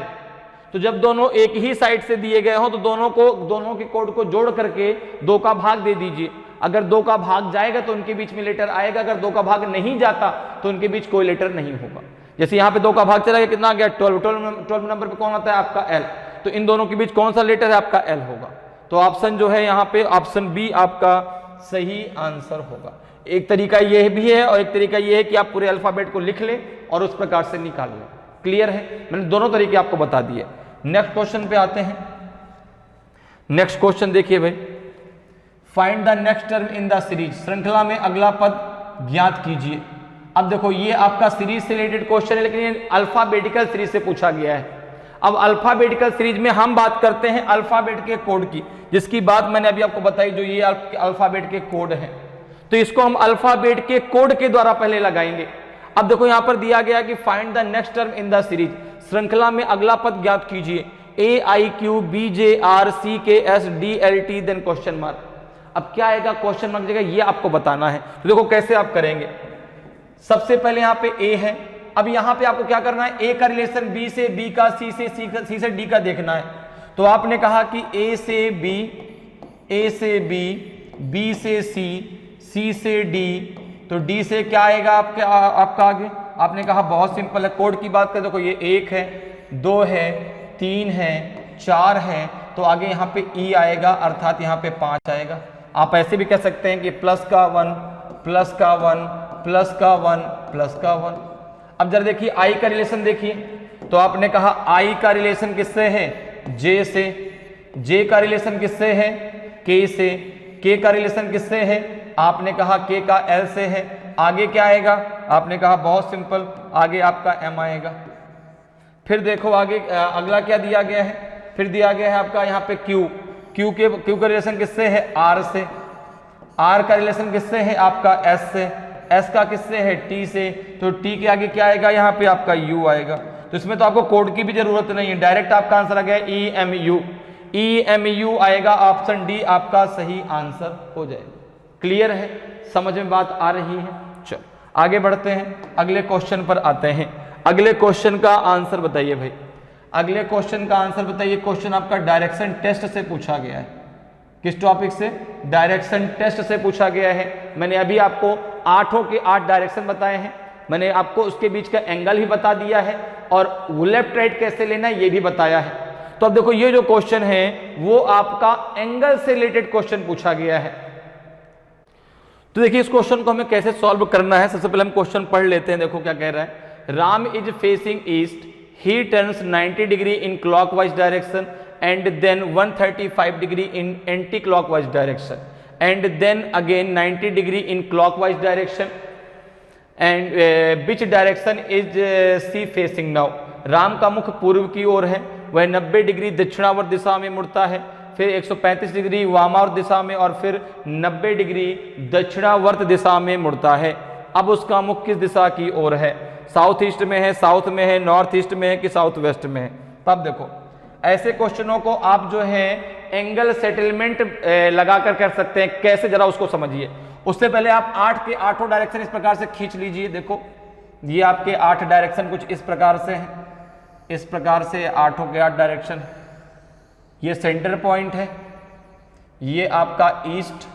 तो जब दोनों एक ही साइड से दिए गए हो तो दोनों के कोड को जोड़ करके 2 का भाग दे दीजिए। अगर 2 का भाग जाएगा तो उनके बीच में लेटर आएगा, अगर 2 का भाग नहीं जाता तो उनके बीच कोई लेटर नहीं होगा। जैसे यहाँ पे 2 का भाग चला गया, कितना आ गया 12 नंबर पे कौन आता है आपका L, तो इन दोनों के बीच कौन सा लेटर है आपका L होगा। तो ऑप्शन जो है यहाँ पे ऑप्शन बी आपका सही आंसर होगा। एक तरीका यह भी है और एक तरीका यह है कि आप पूरे अल्फाबेट को लिख लें और उस प्रकार से निकाल लें। क्लियर है, मैंने दोनों तरीके आपको बता दिए। नेक्स्ट क्वेश्चन पे आते हैं। नेक्स्ट क्वेश्चन देखिए भाई, find the next term in the series, श्रृंखला में अगला पद ज्ञात कीजिए। अब देखो ये आपका सीरीज से रिलेटेड क्वेश्चन है, लेकिन ये अल्फाबेटिकल सीरीज से पूछा गया है। अब अल्फाबेटिकल सीरीज में हम बात करते हैं अल्फाबेट के कोड की, जिसकी बात मैंने अभी आपको बताई, जो ये अल्फाबेट के कोड है। तो इसको हम अल्फाबेट के कोड के द्वारा पहले लगाएंगे। अब देखो यहां पर दिया गया कि find the next term in the series, श्रृंखला में अगला पद ज्ञात कीजिए। AIQBJRCKSDLT then question mark. अब क्या आएगा क्वेश्चन मार्क जगह, ये आपको बताना है। तो देखो कैसे आप करेंगे। सबसे पहले यहाँ पे A है, अब यहाँ पे आपको क्या करना है, A का रिलेशन B से, B का C से, C से D का देखना है। तो आपने कहा कि A से B, A से B, B से C, C से D, तो D से क्या आएगा आपका आगे। आपने कहा बहुत सिंपल है, कोड की बात करें देखो ये 1 है, 2 है, 3 है, 4 है, तो आगे यहाँ पे E आएगा, अर्थात यहाँ पे 5 आएगा। आप ऐसे भी कह सकते हैं कि प्लस का 1, प्लस का 1, प्लस का 1, प्लस का 1। अब जरा देखिए I का रिलेशन देखिए, तो आपने कहा I का रिलेशन किससे है, J से, J का रिलेशन किससे है, K से, K का रिलेशन किससे है, आपने कहा K का L से है। आगे क्या आएगा, आपने कहा बहुत सिंपल, आगे आपका M आएगा। फिर देखो आगे अगला क्या दिया गया है, फिर दिया गया है आपका यहाँ पे Q, Q का रिलेशन किससे है, R से, R का रिलेशन किससे है आपका S से, S का किससे है, T से, तो T के आगे क्या आएगा यहाँ पे आपका U आएगा। तो इसमें तो आपको कोड की भी जरूरत नहीं है, डायरेक्ट आपका आंसर आ गया EMU, EMU आएगा, ऑप्शन डी आपका सही आंसर हो जाएगा। क्लियर है, समझ में बात आ रही है। चलो आगे बढ़ते हैं, अगले क्वेश्चन पर आते हैं। अगले क्वेश्चन का आंसर बताइए भाई, अगले क्वेश्चन का आंसर बताइए। क्वेश्चन आपका डायरेक्शन टेस्ट से पूछा गया है। किस टॉपिक से, डायरेक्शन टेस्ट से पूछा गया है। मैंने अभी आपको 8 के 8 डायरेक्शन बताए हैं, मैंने आपको उसके बीच का एंगल भी बता दिया है और लेफ्ट राइट कैसे लेना है ये भी बताया है। तो अब देखो ये जो क्वेश्चन है वो आपका एंगल से रिलेटेड क्वेश्चन पूछा गया है। तो देखिए इस क्वेश्चन को हमें कैसे सॉल्व करना है, सबसे पहले हम क्वेश्चन पढ़ लेते हैं। देखो क्या कह रहा है, Ram is facing east, he turns 90 degree in clockwise direction and then 135 degree in anticlockwise direction and then again 90 degree in clockwise direction and which direction is she facing now. Ram का मुख पूर्व की ओर है, वह 90 डिग्री दक्षिणावर्त दिशा में मुड़ता है। फिर 135 डिग्री वामावर्त दिशा में और फिर 90 डिग्री दक्षिणावर्त दिशा में मुड़ता है। अब उसका मुख किस दिशा की ओर है? साउथ ईस्ट में है, साउथ में है, नॉर्थ ईस्ट में है कि साउथ वेस्ट में है? तब देखो ऐसे क्वेश्चनों को आप जो है एंगल सेटलमेंट लगाकर कर सकते हैं। कैसे, जरा उसको समझिए। उससे पहले आप 8 के 8 डायरेक्शन इस प्रकार से खींच लीजिए। देखो ये आपके 8 डायरेक्शन कुछ इस प्रकार से है, इस प्रकार से 8 के 8 डायरेक्शन। ये सेंटर पॉइंट है, ये आपका ईस्ट,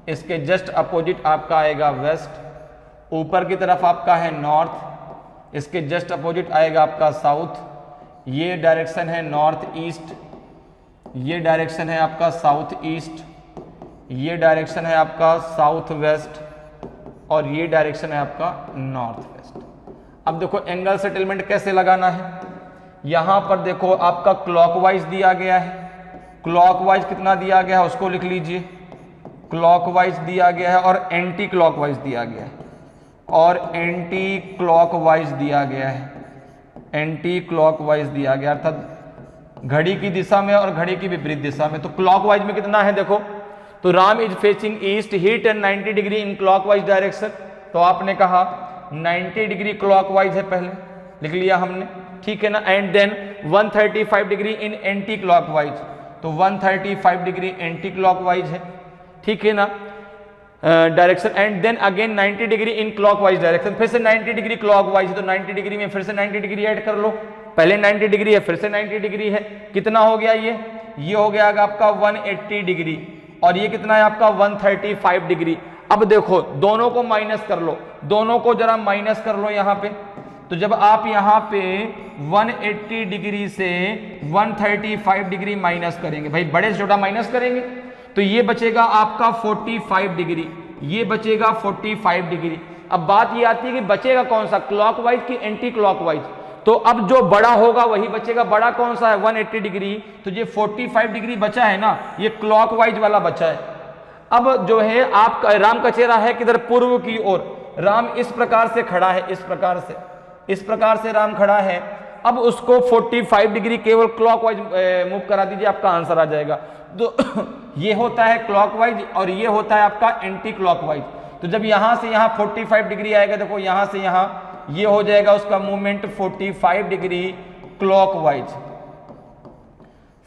इसके जस्ट अपोजिट आपका आएगा वेस्ट, ऊपर की तरफ आपका है नॉर्थ, इसके जस्ट अपोजिट आएगा आपका साउथ। ये डायरेक्शन है नॉर्थ ईस्ट, ये डायरेक्शन है आपका साउथ ईस्ट, ये डायरेक्शन है आपका साउथ वेस्ट और ये डायरेक्शन है आपका नॉर्थ वेस्ट। अब देखो एंगल सेटलमेंट कैसे लगाना है। यहां पर देखो आपका क्लॉकवाइज दिया गया है, क्लॉकवाइज कितना दिया गया है उसको लिख लीजिए। क्लॉकवाइज दिया गया है और एंटी क्लॉकवाइज दिया गया है, और एंटी क्लॉकवाइज दिया गया है, एंटी क्लॉकवाइज दिया गया अर्थात घड़ी की दिशा में और घड़ी की विपरीत दिशा में। तो क्लॉकवाइज में कितना है देखो, तो Ram is facing east, he turn 90 degree in clockwise direction. तो आपने कहा 90 डिग्री क्लॉकवाइज है, पहले लिख लिया हमने, ठीक है ना। And then 135 degree in anticlockwise, तो 135 डिग्री एंटी क्लॉकवाइज है, ठीक है ना direction. And then again 90 degree in clockwise direction, फिर से 90 डिग्री क्लॉकवाइज है, तो 90 डिग्री में फिर से 90 डिग्री ऐड कर लो। पहले 90 डिग्री है, फिर से 90 डिग्री है, कितना हो गया ये हो गया आपका 180 डिग्री, और ये कितना है आपका 135 डिग्री। अब देखो दोनों को माइनस कर लो, दोनों को जरा माइनस कर लो यहाँ पे। तो जब आप यहाँ पे 180 डिग्री से 135 डिग्री माइनस करेंगे, भाई बड़े से छोटा माइनस करेंगे, तो ये बचेगा आपका 45 डिग्री, ये बचेगा 45 डिग्री। अब बात ये आती है कि बचेगा कौन सा, क्लॉकवाइज की एंटी क्लॉकवाइज। तो अब जो बड़ा होगा वही बचेगा। बड़ा कौन सा है 180 डिग्री, तो ये 45 डिग्री बचा है ना, ये क्लॉकवाइज वाला बचा है। अब जो है आपका राम का चेहरा है किधर, पूर्व की ओर। राम इस प्रकार से खड़ा है, इस प्रकार से, इस प्रकार से राम खड़ा है। अब उसको 45 डिग्री केवल क्लॉकवाइज मूव करा दीजिए, आपका आंसर आ जाएगा। तो ये होता है क्लॉकवाइज और ये होता है आपका एंटी क्लॉकवाइज। तो जब यहां से यहां 45 डिग्री आएगा, देखो यहां से यहां ये हो जाएगा उसका movement 45 degree clockwise,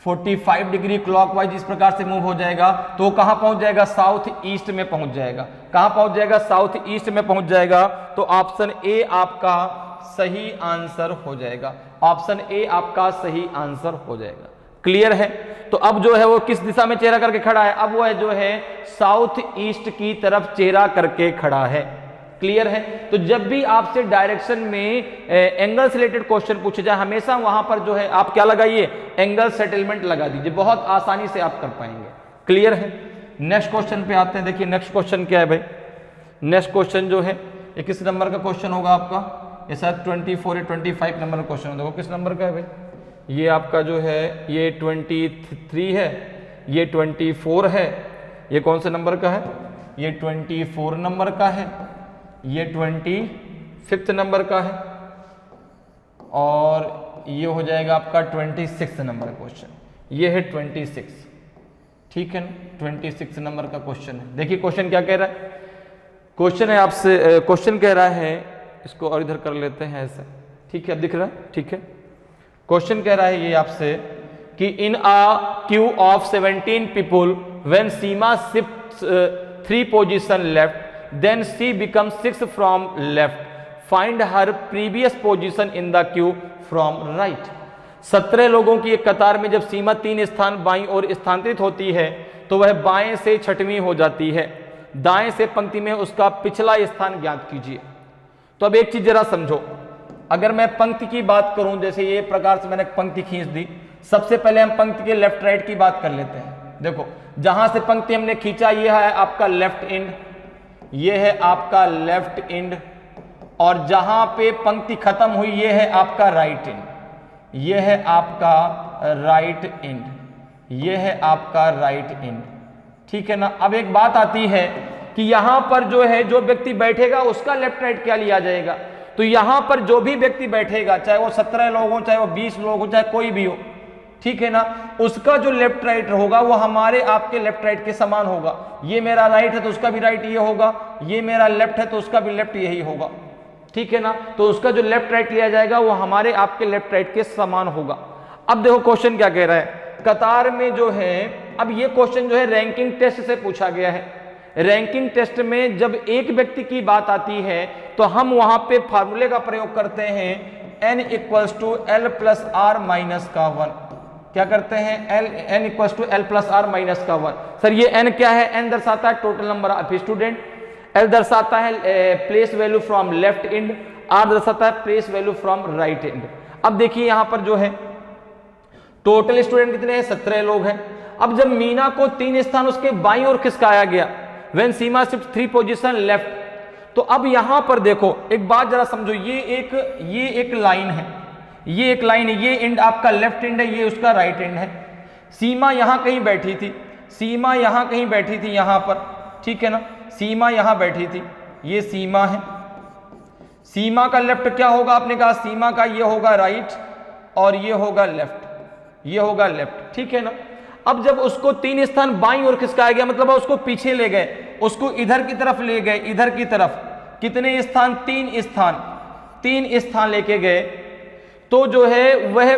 45 degree clockwise इस प्रकार से मूव हो जाएगा। तो कहां पहुंच जाएगा, साउथ ईस्ट में पहुंच जाएगा। कहां पहुंच जाएगा, साउथ ईस्ट में पहुंच जाएगा। तो ऑप्शन ए आपका सही आंसर हो जाएगा, ऑप्शन ए आपका सही आंसर हो जाएगा। क्लियर है। तो अब जो है वो किस दिशा में चेहरा करके खड़ा है, अब वो है जो है साउथ ईस्ट की तरफ चेहरा करके खड़ा है। क्लियर है। तो जब भी आपसे डायरेक्शन में एंगल से रिलेटेड क्वेश्चन पूछे जाए, हमेशा वहां पर जो है आप क्या लगाइए, एंगल सेटलमेंट लगा दीजिए, बहुत आसानी से आप कर पाएंगे। क्लियर है। नेक्स्ट क्वेश्चन पे आते हैं। देखिए नेक्स्ट क्वेश्चन क्या है भाई, नेक्स्ट क्वेश्चन जो है ये किस नंबर का क्वेश्चन होगा आपका, ये शायद 24 या 25 नंबर का क्वेश्चन। देखो किस नंबर का है भाई, ये आपका जो है ये 23 है, ये 24 है, ये कौन से नंबर का है, ये 24 नंबर का है, ये 25 नंबर का है, और ये हो जाएगा आपका 26 नंबर का क्वेश्चन। ये है 26, ठीक है ना, 26 नंबर का क्वेश्चन है। देखिए क्वेश्चन क्या कह रहा है, क्वेश्चन है आपसे, क्वेश्चन कह रहा है, इसको और इधर कर लेते हैं ऐसे, ठीक है, दिख रहा है, ठीक है। क्वेश्चन कह रहा है ये आपसे कि in a queue of 17 people when Seema shifts 3 position left then she becomes 6 from left, find her previous position in the queue from right। 17 लोगों की एक कतार में जब सीमा 3 स्थान बाईं ओर स्थानांतरित होती है तो वह बाएं से छठवीं हो जाती है, दाएं से पंक्ति में उसका पिछला स्थान ज्ञात कीजिए। तो अब एक चीज जरा समझो, अगर मैं पंक्ति की बात करूं, जैसे ये प्रकार से मैंने पंक्ति खींच दी, सबसे पहले हम पंक्ति के लेफ्ट राइट की बात कर लेते हैं। देखो जहां से पंक्ति हमने खींचा ये है आपका लेफ्ट एंड, ये है आपका लेफ्ट एंड, और जहां पे पंक्ति खत्म हुई ये है आपका राइट एंड, ये है आपका राइट एंड, ये है आपका राइट एंड, ठीक है ना। अब एक बात आती है कि यहां पर जो है जो व्यक्ति बैठेगा उसका लेफ्ट राइट क्या लिया जाएगा। तो यहां पर जो भी व्यक्ति बैठेगा, चाहे वो 17 लोग हो, चाहे वो 20 लोग हो, चाहे कोई भी हो, ठीक है ना, उसका जो लेफ्ट राइट होगा वो हमारे आपके लेफ्ट राइट के समान होगा। ये मेरा राइट है तो उसका भी राइट ये होगा, ये मेरा लेफ्ट है तो उसका भी लेफ्ट यही होगा, ठीक है ना। तो उसका जो लेफ्ट राइट लिया जाएगा वो हमारे आपके लेफ्ट राइट के समान होगा। अब देखो क्वेश्चन क्या कह रहा है, कतार में जो है, अब ये क्वेश्चन जो है रैंकिंग टेस्ट से पूछा गया है। रैंकिंग टेस्ट में जब एक व्यक्ति की बात आती है तो हम वहां पे फार्मूले का प्रयोग करते हैं, n equals to l plus r minus का 1। क्या करते हैं, n equals to l plus r minus का 1। सर ये n क्या है, n दर्शाता है total number of student, l दर्शाता है place value from left end, r दर्शाता है place value from right end. अब देखिए यहां पर जो है टोटल स्टूडेंट कितने हैं, 17 लोग हैं। अब जब मीना को 3 स्थान उसके बाईं ओर खिसकाया गया, when Seema shift 3 position left, तो अब यहां पर देखो एक बात जरा समझो, ये एक लाइन है, ये एक लाइन है, ये एंड आपका लेफ्ट एंड है, ये उसका राइट एंड है। सीमा यहां कहीं बैठी थी, सीमा यहां कहीं बैठी थी, यहां पर, ठीक है ना, सीमा यहां बैठी थी, ये सीमा है। सीमा का लेफ्ट क्या होगा, आपने कहा सीमा का ये होगा राइट और ये होगा लेफ्ट, ये होगा लेफ्ट, ठीक है ना। अब जब उसको 3 स्थान बाईं ओर खिसकाया गया, मतलब उसको पीछे ले गए, उसको इधर की तरफ ले गए, इधर की तरफ कितने स्थान, 3 स्थान लेके गए, तो जो है वह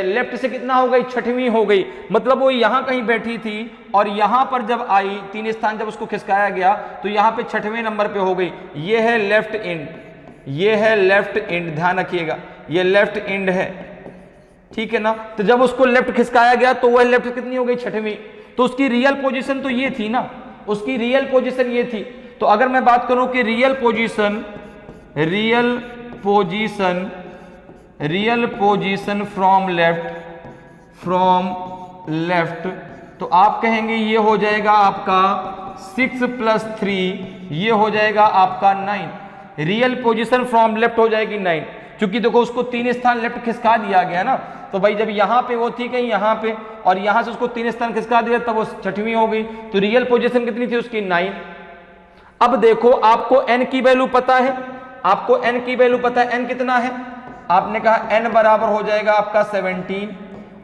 लेफ्ट से कितना हो गई, 6वीं हो गई। मतलब वो यहां कहीं बैठी थी और यहां पर जब आई 3 स्थान जब उसको खिसकाया गया तो यहां पे 6वें नंबर पे हो गई। ये है लेफ्ट एंड, ये है लेफ्ट एंड, ध्यान रखिएगा ये लेफ्ट एंड है, ठीक है ना। तो जब उसको लेफ्ट खिसकाया गया तो वह लेफ्ट कितनी हो गई, 6वीं। तो उसकी रियल पोजीशन तो ये थी ना, उसकी रियल पोजीशन ये थी। तो अगर मैं बात करूं कि रियल पोजीशन फ्रॉम लेफ्ट, तो आप कहेंगे ये हो जाएगा आपका 6 + 3, ये हो जाएगा आपका 9। रियल पोजीशन फ्रॉम लेफ्ट हो जाएगी 9, क्योंकि देखो उसको 3 स्थान लेफ्ट खिसका दिया गया ना, तो भाई जब यहां पे वो थी कहीं यहां पे और यहां से उसको 3 स्थान खिसका दिया तब वो 6वीं हो गई। तो रियल पोजीशन कितनी थी उसकी, 9। अब देखो आपको n की वैल्यू पता है, आपको n की वैल्यू पता है, n कितना है, आपने कहा n बराबर हो जाएगा आपका 17।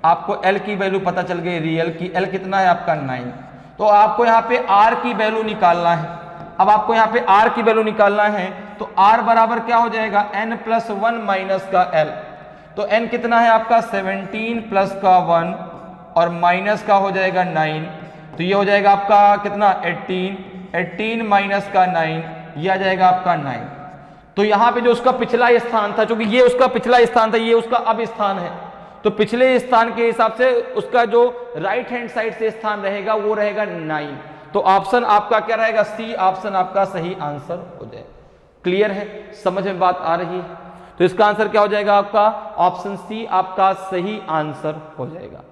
आपको l की वैल्यू पता चल गई रियल की, l कितना है आपका 9। तो आपको यहाँ पे r की वैल्यू निकालना है। अब आपको यहाँ पे r की वैल्यू निकालना है तो r बराबर क्या हो जाएगा, n + 1 माइनस का l। तो n कितना है आपका 17 प्लस का 1 और माइनस का हो जाएगा 9, तो ये हो जाएगा आपका कितना 18 माइनस का 9, ये आ जाएगा आपका 9। तो यहाँ पे जो उसका पिछला स्थान था, क्योंकि ये उसका पिछला स्थान था, ये उसका अब स्थान है, तो पिछले स्थान के हिसाब से उसका जो राइट हैंड साइड से स्थान रहेगा वो रहेगा 9। तो ऑप्शन आपका क्या रहेगा, सी ऑप्शन आपका सही आंसर हो जाएगा। क्लियर है, समझ में बात आ रही है। तो इसका आंसर क्या हो जाएगा आपका, ऑप्शन सी आपका सही आंसर हो जाएगा।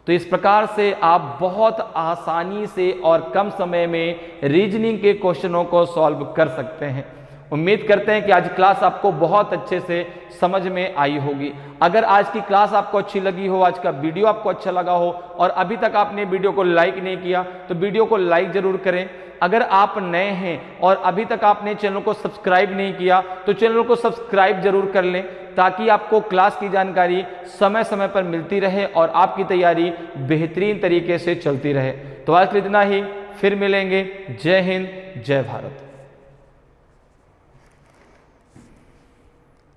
तो इस प्रकार से आप बहुत आसानी से और कम समय में रीजनिंग के क्वेश्चनों को सॉल्व कर सकते हैं। उम्मीद करते हैं कि आज क्लास आपको बहुत अच्छे से समझ में आई होगी। अगर आज की क्लास आपको अच्छी लगी हो, आज का वीडियो आपको अच्छा लगा हो और अभी तक आपने वीडियो को लाइक नहीं किया तो वीडियो को लाइक जरूर करें। अगर आप नए हैं और अभी तक आपने चैनल को सब्सक्राइब नहीं किया तो चैनल को सब्सक्राइब जरूर कर लें, ताकि आपको क्लास की जानकारी समय समय पर मिलती रहे और आपकी तैयारी बेहतरीन तरीके से चलती रहे। तो आज इतना ही, फिर मिलेंगे। जय हिंद, जय भारत।